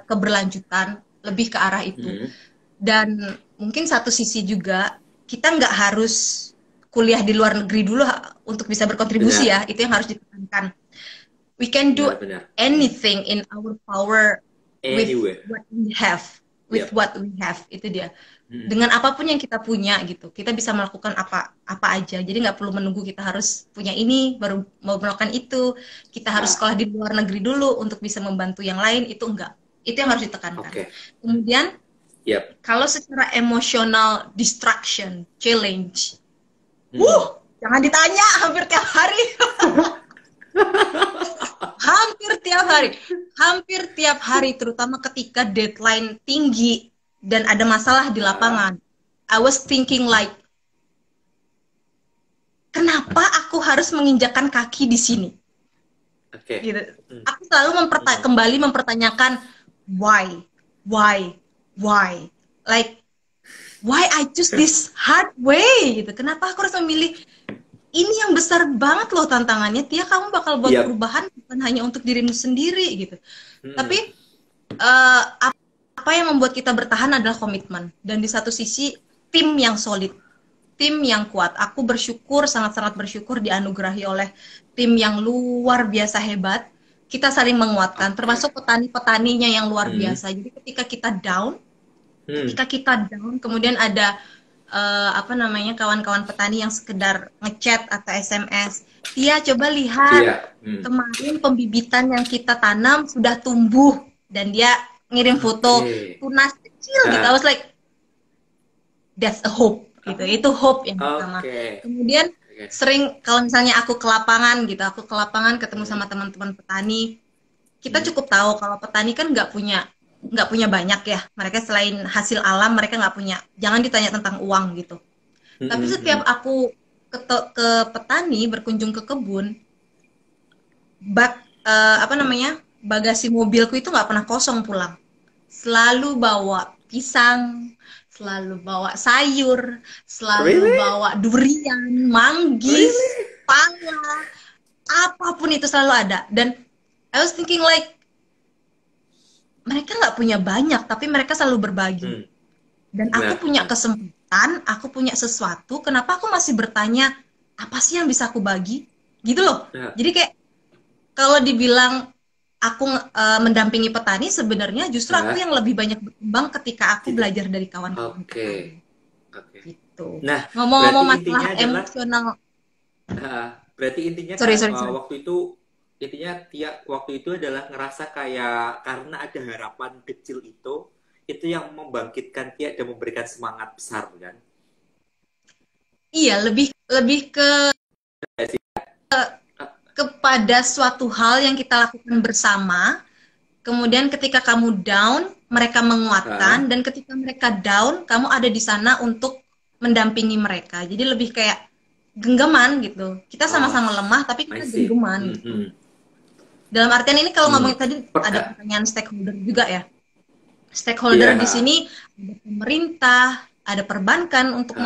keberlanjutan, lebih ke arah itu. Dan mungkin satu sisi juga kita nggak harus kuliah di luar negeri dulu untuk bisa berkontribusi ya, itu yang harus ditekankan. We can do anything in our power with what we have, what we have, itu dia. Dengan apapun yang kita punya gitu, kita bisa melakukan apa aja. Jadi nggak perlu menunggu kita harus punya ini baru mau melakukan itu. Kita harus sekolah di luar negeri dulu untuk bisa membantu yang lain, itu enggak. Itu yang harus ditekankan. Kemudian kalau secara emotional distraction, challenge, jangan ditanya, hampir tiap hari. Hampir tiap hari, terutama ketika deadline tinggi dan ada masalah di lapangan. I was thinking like, kenapa aku harus menginjakkan kaki di sini? Gitu. Aku selalu kembali mempertanyakan why? Like, why I choose this hard way gitu. Kenapa aku harus memilih ini yang besar banget loh tantangannya. Tia, kamu bakal buat perubahan bukan hanya untuk dirimu sendiri gitu. Tapi apa yang membuat kita bertahan adalah komitmen. Dan di satu sisi tim yang solid, tim yang kuat. Aku bersyukur, sangat-sangat bersyukur dianugerahi oleh tim yang luar biasa hebat. Kita saling menguatkan, termasuk petani-petaninya yang luar biasa. Jadi ketika kita down, kemudian ada kawan-kawan petani yang sekedar ngechat atau SMS, Tia coba lihat kemarin pembibitan yang kita tanam sudah tumbuh, dan dia ngirim foto tunas kecil gitu. I was like, that's a hope gitu. Itu hope yang pertama. Kemudian sering kalau misalnya aku ke lapangan gitu, ketemu sama teman-teman petani, kita cukup tahu kalau petani kan nggak punya banyak ya. Mereka selain hasil alam, mereka nggak punya. Jangan ditanya tentang uang gitu. Tapi setiap aku ke petani, berkunjung ke kebun, bagasi mobilku itu nggak pernah kosong pulang. Selalu bawa pisang, selalu bawa sayur, selalu bawa durian, manggis, pala, apapun itu selalu ada. Dan I was thinking like, mereka nggak punya banyak, tapi mereka selalu berbagi. Dan aku punya kesempatan, aku punya sesuatu, kenapa aku masih bertanya, apa sih yang bisa aku bagi? Gitu loh. Jadi kayak, kalau dibilang aku mendampingi petani, sebenarnya justru aku yang lebih banyak berkembang ketika aku belajar dari kawan-kawan. Gitu.
Nah,
ngomong-ngomong masalah emosional.
Berarti intinya
sorry.
waktu itu intinya Tia waktu itu adalah ngerasa kayak karena ada harapan kecil itu yang membangkitkan Tia dan memberikan semangat besar kan?
Iya, lebih lebih kepada suatu hal yang kita lakukan bersama. Kemudian ketika kamu down, mereka menguatkan, dan ketika mereka down, kamu ada di sana untuk mendampingi mereka. Jadi lebih kayak genggaman gitu. Kita sama-sama lemah, tapi kita genggaman. Gitu. Dalam artian ini kalau ngomongin tadi ada pertanyaan stakeholder juga ya. Stakeholder di sini ada pemerintah, ada perbankan untuk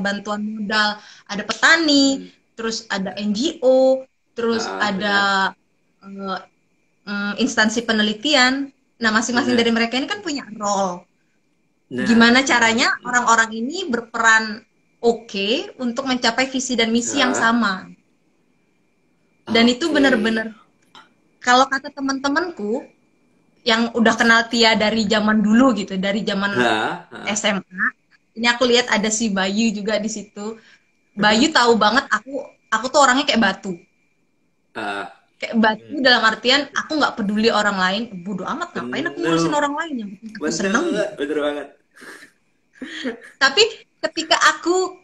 bantuan modal, ada petani, terus ada NGO, terus ada instansi penelitian. Nah, masing-masing dari mereka ini kan punya role. Gimana caranya orang-orang ini berperan untuk mencapai visi dan misi yang sama. Dan itu benar-benar, kalau kata teman-temanku yang udah kenal Tia dari zaman dulu gitu, dari zaman SMA, ini aku lihat ada si Bayu juga di situ. Bayu tahu banget aku tuh orangnya kayak batu. Kayak batu dalam artian aku nggak peduli orang lain, bodo amat, ngapain aku ngurusin orang lain, yang penting aku seneng.
Bener banget.
Tapi ketika aku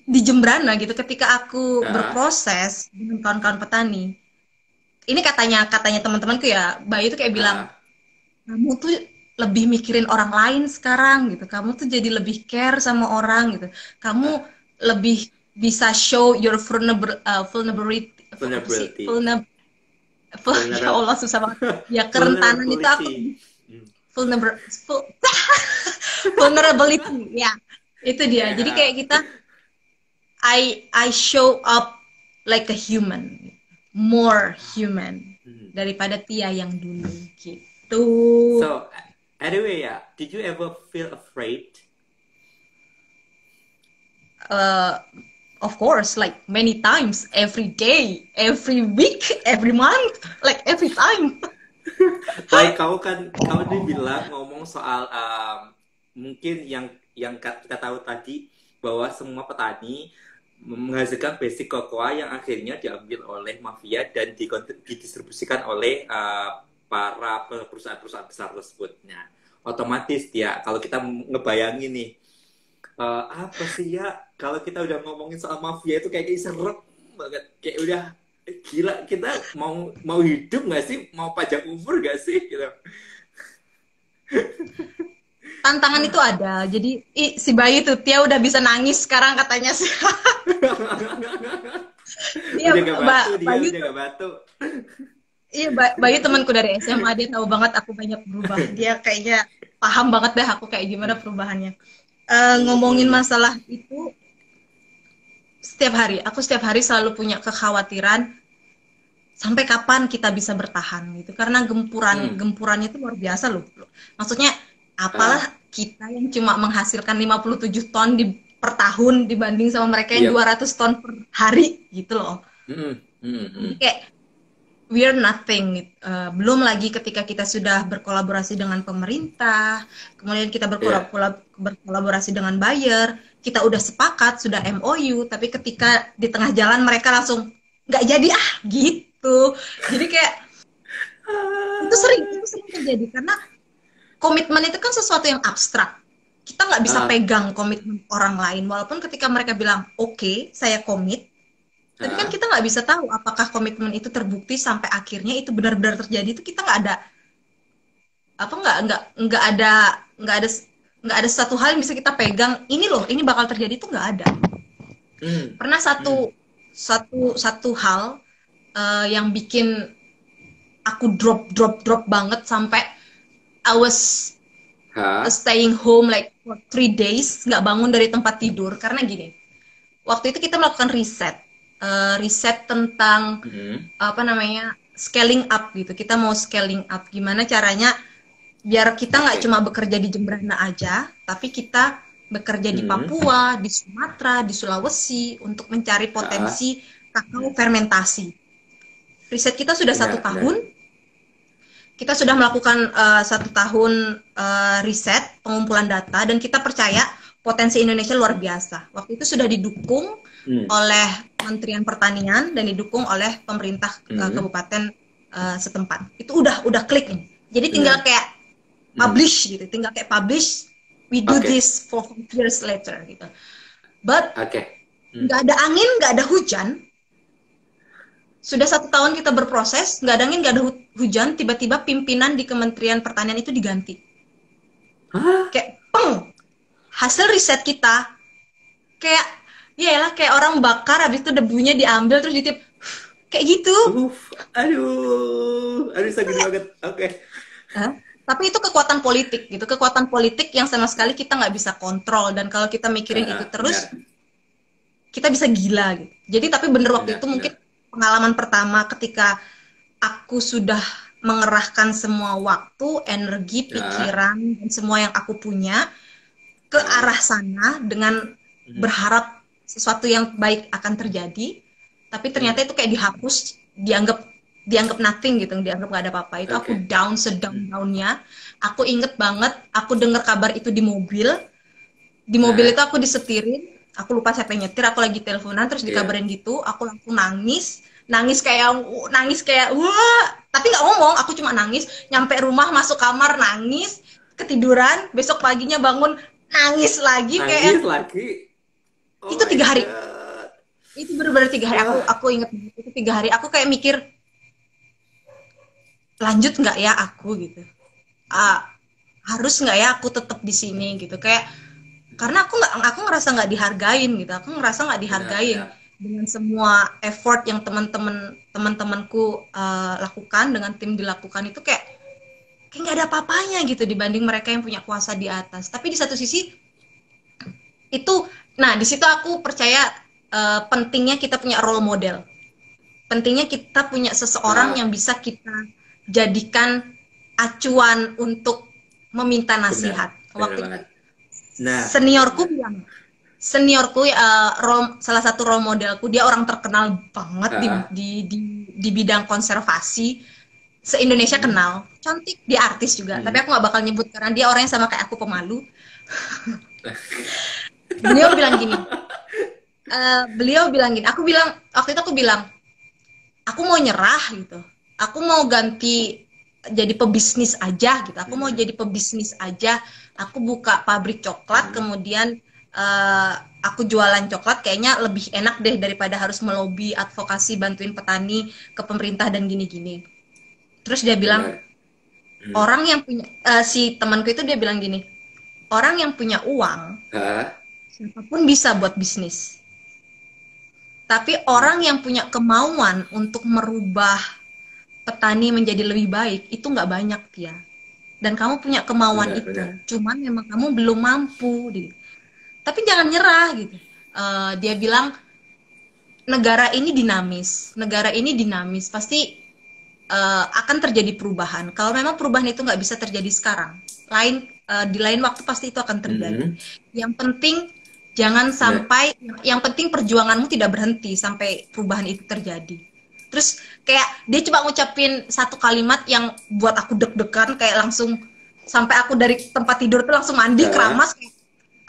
di Jembrana gitu, ketika aku berproses dengan kawan-kawan petani, ini katanya teman-temanku ya, Bayu tuh kayak bilang, kamu tuh lebih mikirin orang lain sekarang gitu, kamu tuh jadi lebih care sama orang gitu, kamu lebih bisa show your vulnerability. Ya Allah, susah banget. Ya, kerentanan itu aku vulnerability. Ya, itu dia. Jadi kayak kita I show up like a human, more human daripada Tia yang dulu gitu.
So, anyway did you ever feel afraid?
Of course, like many times, every day, every week, every month, like every time.
Like kamu bilang ngomong soal mungkin yang kita tahu tadi bahwa semua petani menghasilkan basic cocoa yang akhirnya diambil oleh mafia dan didistribusikan oleh para perusahaan-perusahaan besar tersebut. Nah, otomatis ya kalau kita ngebayangin nih apa sih ya kalau kita udah ngomongin soal mafia itu kayak serem banget, kayak udah gila, kita mau hidup nggak sih, mau pajak umur nggak sih gitu.
Tantangan itu ada. Jadi si Bayu tuh Tia udah bisa nangis sekarang katanya sih. Iya,
Bayu udah gak batu.
Iya, Bayu temanku dari SMA, dia tahu banget aku banyak berubah. Dia kayaknya paham banget deh aku kayak gimana perubahannya. Ngomongin masalah itu, aku setiap hari selalu punya kekhawatiran sampai kapan kita bisa bertahan gitu, karena gempurannya itu luar biasa loh. Maksudnya apalah kita yang cuma menghasilkan 57 ton per tahun dibanding sama mereka yang 200 ton per hari gitu loh. Jadi kayak we're nothing. Belum lagi ketika kita sudah berkolaborasi dengan pemerintah, kemudian kita berkolaborasi dengan buyer, kita udah sepakat, sudah MOU, tapi ketika di tengah jalan mereka langsung nggak jadi gitu. Jadi kayak itu sering terjadi karena komitmen itu kan sesuatu yang abstrak. Kita nggak bisa pegang komitmen orang lain, walaupun ketika mereka bilang oke, saya komit. Tapi kan kita nggak bisa tahu apakah komitmen itu terbukti sampai akhirnya itu benar-benar terjadi. Itu kita nggak ada satu hal yang bisa kita pegang. Ini loh, ini bakal terjadi, itu nggak ada. Pernah satu hal yang bikin aku drop banget sampai I was staying home like for 3 days, nggak bangun dari tempat tidur karena gini. Waktu itu kita melakukan riset tentang scaling up gitu. Kita mau scaling up, gimana caranya biar kita nggak cuma bekerja di Jembrana aja, tapi kita bekerja di Papua, di Sumatera, di Sulawesi untuk mencari potensi kakao fermentasi. Riset kita sudah 1 tahun. Kita sudah melakukan 1 tahun riset, pengumpulan data, dan kita percaya potensi Indonesia luar biasa. Waktu itu sudah didukung oleh Kementerian Pertanian dan didukung oleh pemerintah kabupaten setempat. Itu udah klik nih. Jadi tinggal kayak publish gitu, tinggal kayak publish. We do this for 5 years later gitu. But nggak ada angin, nggak ada hujan. Sudah 1 tahun kita berproses, nggak ada angin, nggak ada hujan. Tiba-tiba pimpinan di Kementerian Pertanian itu diganti. Kayak peng, hasil riset kita kayak kayak orang bakar, habis itu debunya diambil terus ditiup kayak gitu.
Aduh sakit banget.
Tapi itu kekuatan politik gitu, kekuatan politik yang sama sekali kita nggak bisa kontrol, dan kalau kita mikirin itu terus kita bisa gila gitu. Jadi tapi bener waktu itu mungkin pengalaman pertama ketika aku sudah mengerahkan semua waktu, energi, pikiran dan semua yang aku punya ke arah sana dengan berharap sesuatu yang baik akan terjadi, tapi ternyata itu kayak dihapus, dianggap nothing gitu, dianggap gak ada apa-apa. Itu aku down sedown-downnya. Aku inget banget, aku dengar kabar itu di mobil. Di mobil itu aku disetirin, aku lupa siapa yang nyetir, aku lagi teleponan terus dikabarin gitu, aku langsung nangis kayak wah, tapi nggak ngomong, aku cuma nangis. Nyampe rumah, masuk kamar, nangis, ketiduran, besok paginya bangun nangis lagi. Itu 3 hari. Itu benar-benar 3 hari. Aku inget itu 3 hari. Aku kayak mikir, lanjut nggak ya aku gitu, harus nggak ya aku tetap di sini gitu, kayak karena aku ngerasa nggak dihargain gitu, aku ngerasa nggak dihargain dengan semua effort yang teman-temanku lakukan, dengan tim dilakukan itu kayak nggak ada apa-apanya gitu dibanding mereka yang punya kuasa di atas. Tapi di satu sisi itu, nah di situ aku percaya pentingnya kita punya role model, pentingnya kita punya seseorang yang bisa kita jadikan acuan untuk meminta nasihat. Waktu seniorku salah satu role modelku, dia orang terkenal banget di bidang konservasi se-Indonesia, kenal, cantik, dia artis juga, tapi aku nggak bakal nyebut karena dia orangnya sama kayak aku, pemalu. Beliau bilang gini, waktu itu aku bilang, aku mau nyerah gitu, aku mau ganti jadi pebisnis aja gitu, aku mau jadi pebisnis aja, aku buka pabrik coklat, kemudian aku jualan coklat, kayaknya lebih enak deh daripada harus melobi, advokasi, bantuin petani ke pemerintah dan gini-gini. Terus dia bilang, orang yang punya, si temanku itu dia bilang gini, orang yang punya uang, siapapun bisa buat bisnis. Tapi orang yang punya kemauan untuk merubah petani menjadi lebih baik, itu nggak banyak dia. Dan kamu punya kemauan cuman memang kamu belum mampu. Tapi jangan nyerah gitu. Dia bilang, negara ini dinamis, pasti akan terjadi perubahan. Kalau memang perubahan itu nggak bisa terjadi sekarang, di lain waktu pasti itu akan terjadi. Yang penting jangan sampai, yang penting perjuanganmu tidak berhenti sampai perubahan itu terjadi. Terus kayak dia coba ngucapin satu kalimat yang buat aku deg-degan, kayak langsung sampai aku dari tempat tidur tuh langsung mandi, keramas, kayak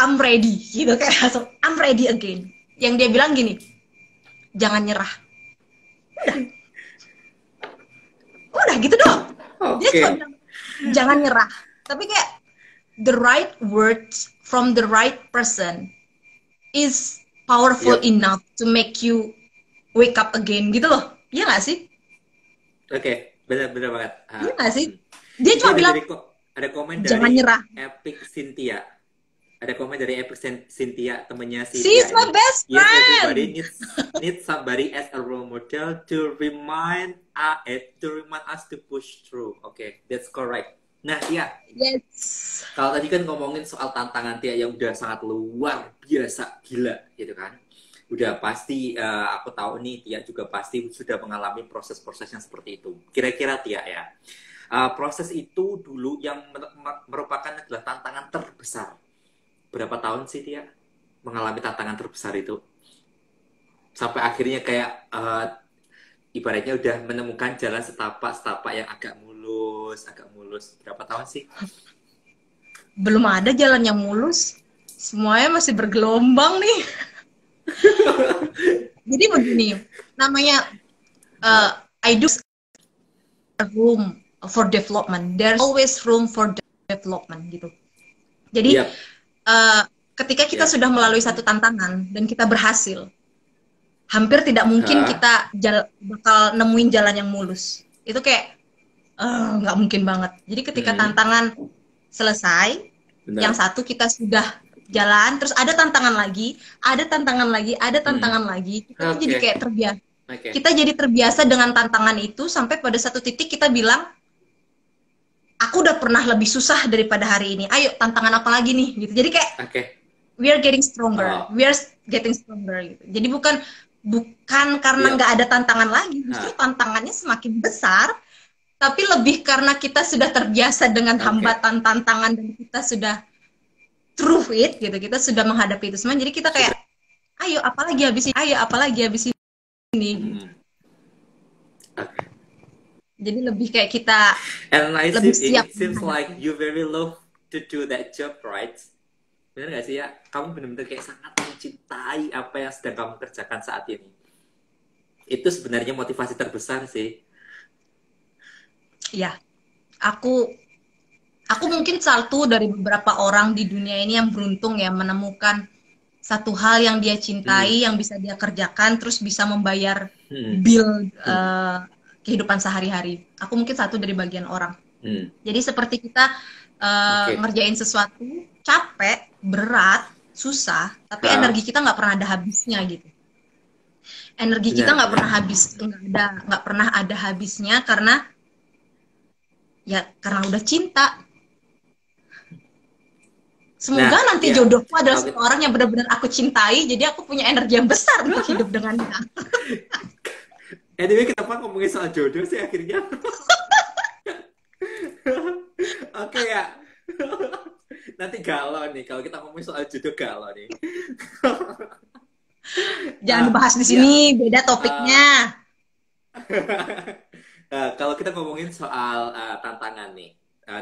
I'm ready gitu, kayak langsung I'm ready again. Yang dia bilang gini, jangan nyerah. Udah gitu doang. Dia cuma bilang jangan nyerah. Tapi kayak the right words from the right person is powerful enough to make you wake up again gitu loh. Iya nggak sih?
Benar banget.
Iya nggak sih? Dia cuma bilang
ada komen
jangan
dari
nyerah.
Epic Cynthia. Ada komen dari Epic Cynthia, temennya Cynthia.
She's my best friend.
Yes, everybody needs somebody as a role model to remind us to push through. That's correct. Nah, Tia.
Yes.
Kalau tadi kan ngomongin soal tantangan Tia yang udah sangat luar biasa, gila gitu kan. Udah pasti, aku tahu nih Tia juga pasti sudah mengalami proses-proses yang seperti itu. Kira-kira Tia ya, proses itu dulu yang merupakan adalah tantangan terbesar. Berapa tahun sih Tia mengalami tantangan terbesar itu? Sampai akhirnya kayak ibaratnya udah menemukan jalan setapak yang agak mulus. Berapa tahun sih?
Belum ada jalan yang mulus. Semuanya masih bergelombang nih. Jadi begini, namanya I do room for development. There's always room for development gitu. Jadi ketika kita sudah melalui satu tantangan dan kita berhasil, hampir tidak mungkin kita bakal nemuin jalan yang mulus. Itu kayak nggak mungkin banget. Jadi ketika tantangan selesai, yang satu kita sudah jalan, terus ada tantangan lagi, ada tantangan lagi, ada tantangan lagi. Kita jadi kayak terbiasa. Kita jadi terbiasa dengan tantangan itu sampai pada satu titik kita bilang, aku udah pernah lebih susah daripada hari ini. Ayo tantangan apa lagi nih? Gitu. Jadi kayak we are getting stronger, we are getting stronger. Gitu. Jadi bukan karena nggak ada tantangan lagi, justru tantangannya semakin besar. Tapi lebih karena kita sudah terbiasa dengan hambatan tantangan dan kita sudah through it, gitu. Kita sudah menghadapi itu semua. Jadi kita kayak, ayo apalagi habis ini, ayo apalagi habis ini. Jadi lebih kayak kita lebih siap.
It seems like you very love to do that job, right? Benar nggak sih ya? Kamu benar-benar kayak sangat mencintai apa yang sedang kamu kerjakan saat ini. Itu sebenarnya motivasi terbesar sih.
Ya, aku mungkin satu dari beberapa orang di dunia ini yang beruntung ya menemukan satu hal yang dia cintai, yang bisa dia kerjakan, terus bisa membayar bill kehidupan sehari-hari. Aku mungkin satu dari bagian orang. Jadi seperti kita ngerjain sesuatu, capek, berat, susah, tapi energi kita nggak pernah ada habisnya gitu. Energi kita nggak pernah ada habisnya karena udah cinta. Semoga nanti jodohku adalah seorang yang benar-benar aku cintai, jadi aku punya energi yang besar untuk hidup dengannya.
Anyway, kenapa ngomongin soal jodoh sih akhirnya? Oke ya. Nanti galau nih, kalau kita ngomongin soal jodoh galau nih.
Jangan dibahas di sini, beda topiknya.
Kalau kita ngomongin soal tantangan nih,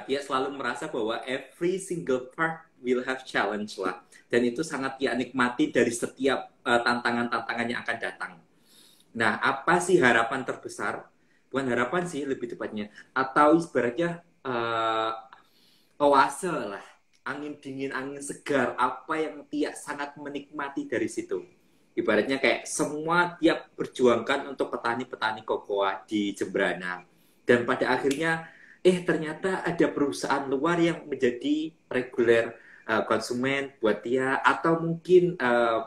dia selalu merasa bahwa every single part will have challenge lah. Dan itu sangat dia nikmati dari setiap tantangan-tantangan yang akan datang. Nah, apa sih harapan terbesar? Bukan harapan sih, lebih tepatnya. Atau ibaratnya oase lah. Angin dingin, angin segar. Apa yang dia sangat menikmati dari situ. Ibaratnya kayak semua dia perjuangkan untuk petani-petani kokoa di Jembrana. Dan pada akhirnya, ternyata ada perusahaan luar yang menjadi reguler konsumen buat dia. Atau mungkin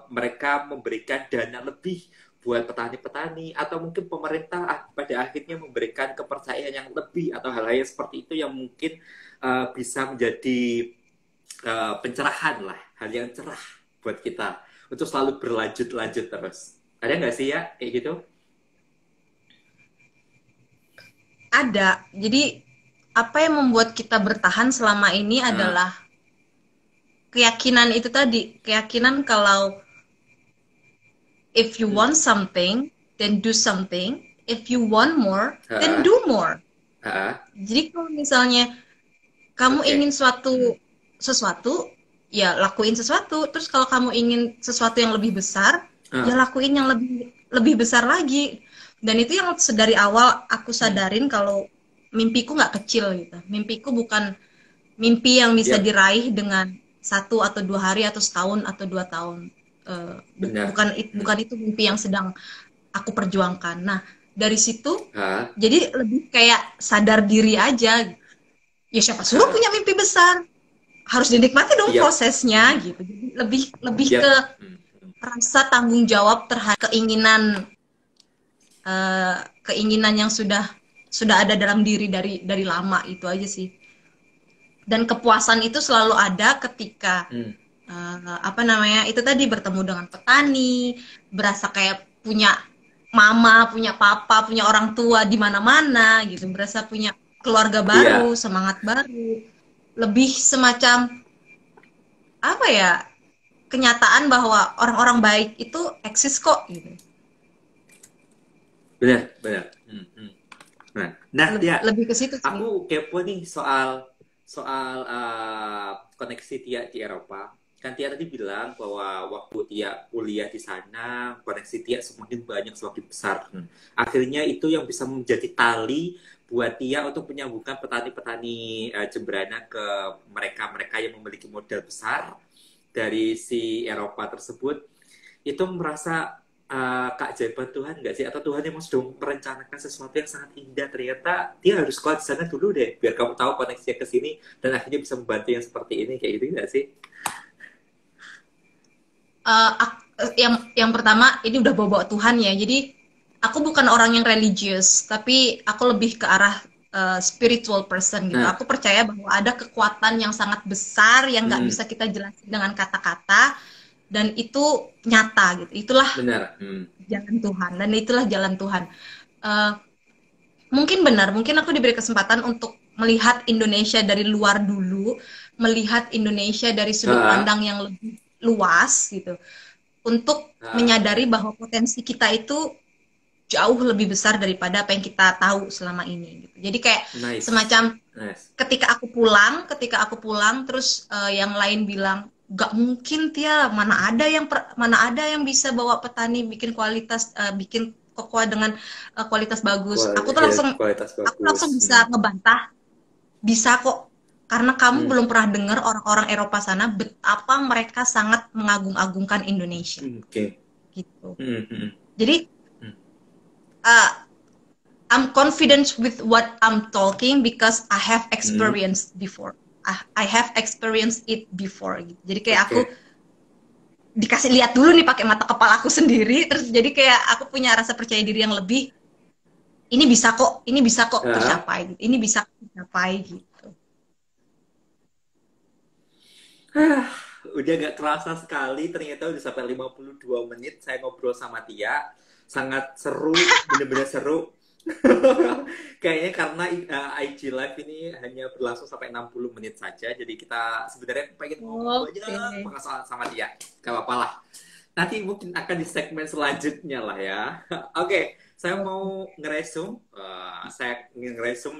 mereka memberikan dana lebih buat petani-petani. Atau mungkin pemerintah pada akhirnya memberikan kepercayaan yang lebih. Atau hal-hal seperti itu yang mungkin bisa menjadi pencerahan lah. Hal yang cerah buat kita. Untuk selalu berlanjut-lanjut terus. Ada nggak sih ya kayak gitu?
Ada. Jadi apa yang membuat kita bertahan selama ini adalah keyakinan itu tadi. Keyakinan kalau if you want something, then do something. If you want more, then do more. Jadi kalau misalnya kamu ingin sesuatu, ya lakuin sesuatu. Terus kalau kamu ingin sesuatu yang lebih besar, ya lakuin yang lebih besar lagi. Dan itu yang dari awal aku sadarin kalau mimpiku nggak kecil gitu. Mimpiku bukan mimpi yang bisa diraih dengan 1 atau 2 hari atau setahun atau 2 tahun. Bukan itu mimpi yang sedang aku perjuangkan. Nah dari situ jadi lebih kayak sadar diri aja. Ya siapa suruh punya mimpi besar? Harus dinikmati dong prosesnya gitu. Jadi lebih ke rasa tanggung jawab terhadap keinginan yang sudah ada dalam diri dari lama, itu aja sih. Dan kepuasan itu selalu ada ketika itu tadi bertemu dengan petani, berasa kayak punya mama, punya papa, punya orang tua di mana-mana gitu, berasa punya keluarga baru, semangat baru. Lebih semacam kenyataan bahwa orang-orang baik itu eksis kok gitu.
Benar. Nah,
lebih ke situ sih.
Aku kepo nih soal koneksi dia di Eropa. kan Tia tadi bilang bahwa waktu Tia kuliah di sana, koneksi Tia semakin banyak, semakin besar. Akhirnya itu yang bisa menjadi tali buat Tia untuk menyambungkan petani-petani Jemberana ke mereka-mereka yang memiliki modal besar dari si Eropa tersebut. Itu merasa keajaiban Tuhan nggak sih? Atau Tuhan yang sudah merencanakan sesuatu yang sangat indah. Ternyata Tia harus sekolah di sana dulu deh, biar kamu tahu koneksinya ke sini, dan akhirnya bisa membantu yang seperti ini, kayak gitu nggak sih?
Yang pertama ini udah bawa Tuhan ya, jadi aku bukan orang yang religius, tapi aku lebih ke arah spiritual person gitu. Aku percaya bahwa ada kekuatan yang sangat besar yang nggak bisa kita jelasin dengan kata-kata, dan itu nyata gitu. Itulah jalan Tuhan, dan itulah jalan Tuhan. Mungkin benar, mungkin aku diberi kesempatan untuk melihat Indonesia dari luar dulu, melihat Indonesia dari sudut pandang yang lebih luas gitu, untuk menyadari bahwa potensi kita itu jauh lebih besar daripada apa yang kita tahu selama ini gitu. Jadi kayak semacam ketika aku pulang terus yang lain bilang gak mungkin Tia, mana ada yang bisa bawa petani bikin kualitas bikin kokoa dengan kualitas bagus. Aku tuh langsung bisa ngebantah, bisa kok. Karena kamu belum pernah dengar orang-orang Eropa sana betapa mereka sangat mengagung-agungkan Indonesia. Gitu. Jadi I'm confident with what I'm talking because I have experienced before. I have experienced it before. Gitu. Jadi kayak aku dikasih lihat dulu nih pakai mata kepala aku sendiri, terus jadi kayak aku punya rasa percaya diri yang lebih. Ini bisa kok tercapai. Gitu. Ini bisa tercapai gitu.
Udah gak kerasa sekali, ternyata udah sampai 52 menit saya ngobrol sama Tia. Sangat seru, bener-bener seru. Kayaknya karena IG Live ini hanya berlangsung sampai 60 menit saja, jadi kita sebenarnya pengen ngomong banyak sama Tia. Gak apa-apa lah. Nanti mungkin akan di segmen selanjutnya lah ya. Oke, saya mau ngeresum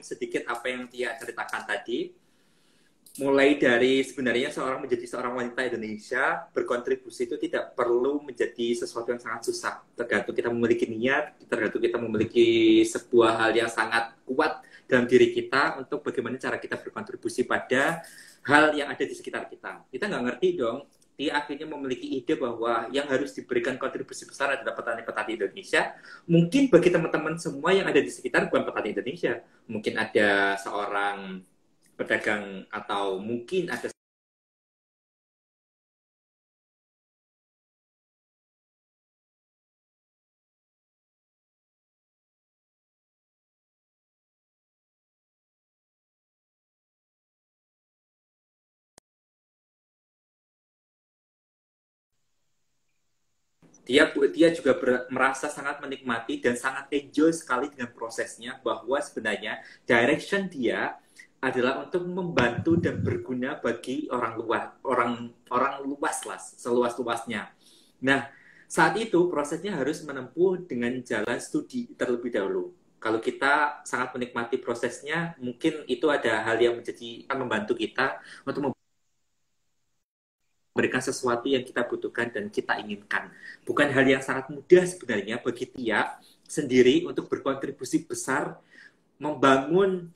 sedikit apa yang Tia ceritakan tadi. Mulai dari sebenarnya menjadi seorang wanita Indonesia, berkontribusi itu tidak perlu menjadi sesuatu yang sangat susah. Tergantung kita memiliki niat, tergantung kita memiliki sebuah hal yang sangat kuat dalam diri kita untuk bagaimana cara kita berkontribusi pada hal yang ada di sekitar kita. Kita nggak ngerti dong, dia akhirnya memiliki ide bahwa yang harus diberikan kontribusi besar adalah petani-petani Indonesia. Mungkin bagi teman-teman semua yang ada di sekitar bukan petani Indonesia. Mungkin ada seorang pedagang, atau mungkin ada dia juga merasa sangat menikmati dan sangat enjoy sekali dengan prosesnya, bahwa sebenarnya direction dia adalah untuk membantu dan berguna bagi orang luas lah, seluas-luasnya. Nah, saat itu prosesnya harus menempuh dengan jalan studi terlebih dahulu. Kalau kita sangat menikmati prosesnya, mungkin itu ada hal yang akan membantu kita untuk memberikan sesuatu yang kita butuhkan dan kita inginkan. Bukan hal yang sangat mudah sebenarnya bagi Tia sendiri untuk berkontribusi besar membangun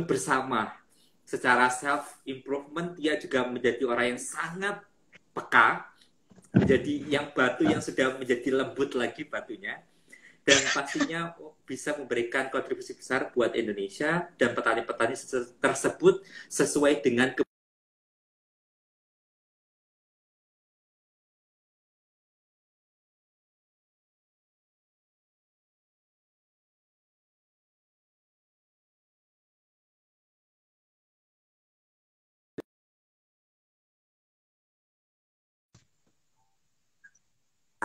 bersama. Secara self improvement, dia juga menjadi orang yang sangat peka, menjadi yang batu yang sudah menjadi lembut lagi batunya, dan pastinya bisa memberikan kontribusi besar buat Indonesia dan petani-petani tersebut sesuai dengan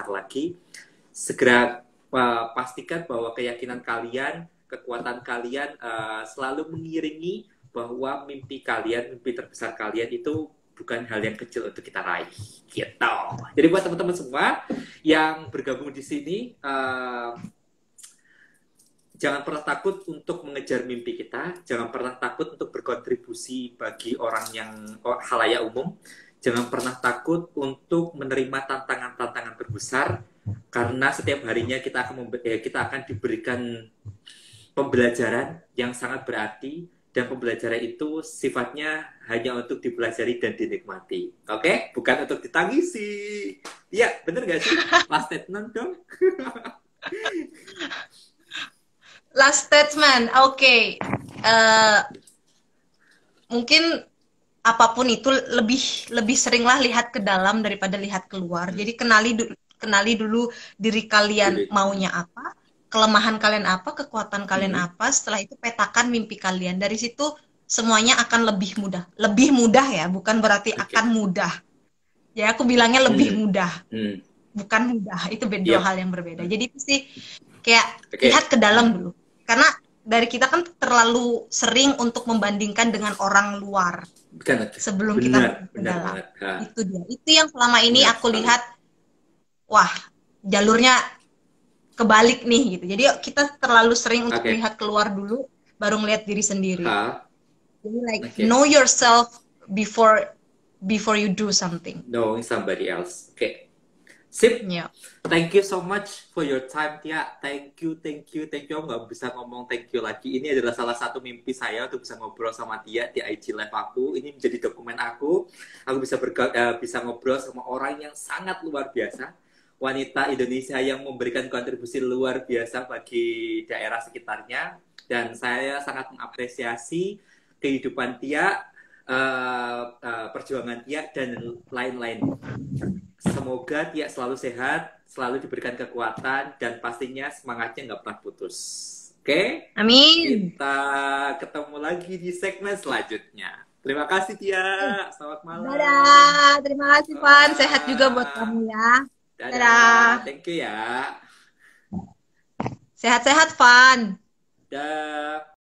lagi. Segera pastikan bahwa keyakinan kalian, kekuatan kalian selalu mengiringi bahwa mimpi terbesar kalian itu bukan hal yang kecil untuk kita raih. Gitu. Jadi buat teman-teman semua yang bergabung di sini, jangan pernah takut untuk mengejar mimpi kita, jangan pernah takut untuk berkontribusi bagi orang yang halayak umum. Jangan pernah takut untuk menerima tantangan-tantangan terbesar, karena setiap harinya kita akan diberikan pembelajaran yang sangat berarti, dan pembelajaran itu sifatnya hanya untuk dipelajari dan dinikmati. Oke? Bukan untuk ditangisi. Iya, bener gak sih? Last statement dong.
Last statement, oke. Mungkin apapun itu lebih seringlah lihat ke dalam daripada lihat keluar. Jadi kenali dulu diri kalian maunya apa, kelemahan kalian apa, kekuatan kalian apa. Setelah itu petakan mimpi kalian. Dari situ semuanya akan lebih mudah. Lebih mudah ya, bukan berarti akan mudah. Ya aku bilangnya lebih mudah. Bukan mudah, itu dua hal yang berbeda. Jadi pasti kayak lihat ke dalam dulu. Karena dari kita kan terlalu sering untuk membandingkan dengan orang luar. Sebelum kita ke dalam. Itu dia. Itu yang selama ini aku lihat, wah, jalurnya kebalik nih gitu. Jadi kita terlalu sering untuk lihat keluar dulu, baru ngelihat diri sendiri. Jadi like know yourself before you do something.
Knowing somebody else. Oke. Sip.
Yeah.
Thank you so much for your time, Tia. Thank you. Aku nggak bisa ngomong thank you lagi. Ini adalah salah satu mimpi saya untuk bisa ngobrol sama Tia di IG Live aku. Ini menjadi dokumen aku. Aku bisa ngobrol sama orang yang sangat luar biasa. Wanita Indonesia yang memberikan kontribusi luar biasa bagi daerah sekitarnya. Dan saya sangat mengapresiasi kehidupan Tia, perjuangan Tia, dan lain-lain. Semoga Tia selalu sehat, selalu diberikan kekuatan, dan pastinya semangatnya nggak pernah putus. Oke?
Amin.
Kita ketemu lagi di segmen selanjutnya. Terima kasih Tia. Selamat malam.
Dadah. Terima kasih Van. Sehat juga buat kamu ya.
Dadah. Thank you ya.
Sehat-sehat Van.
Dah.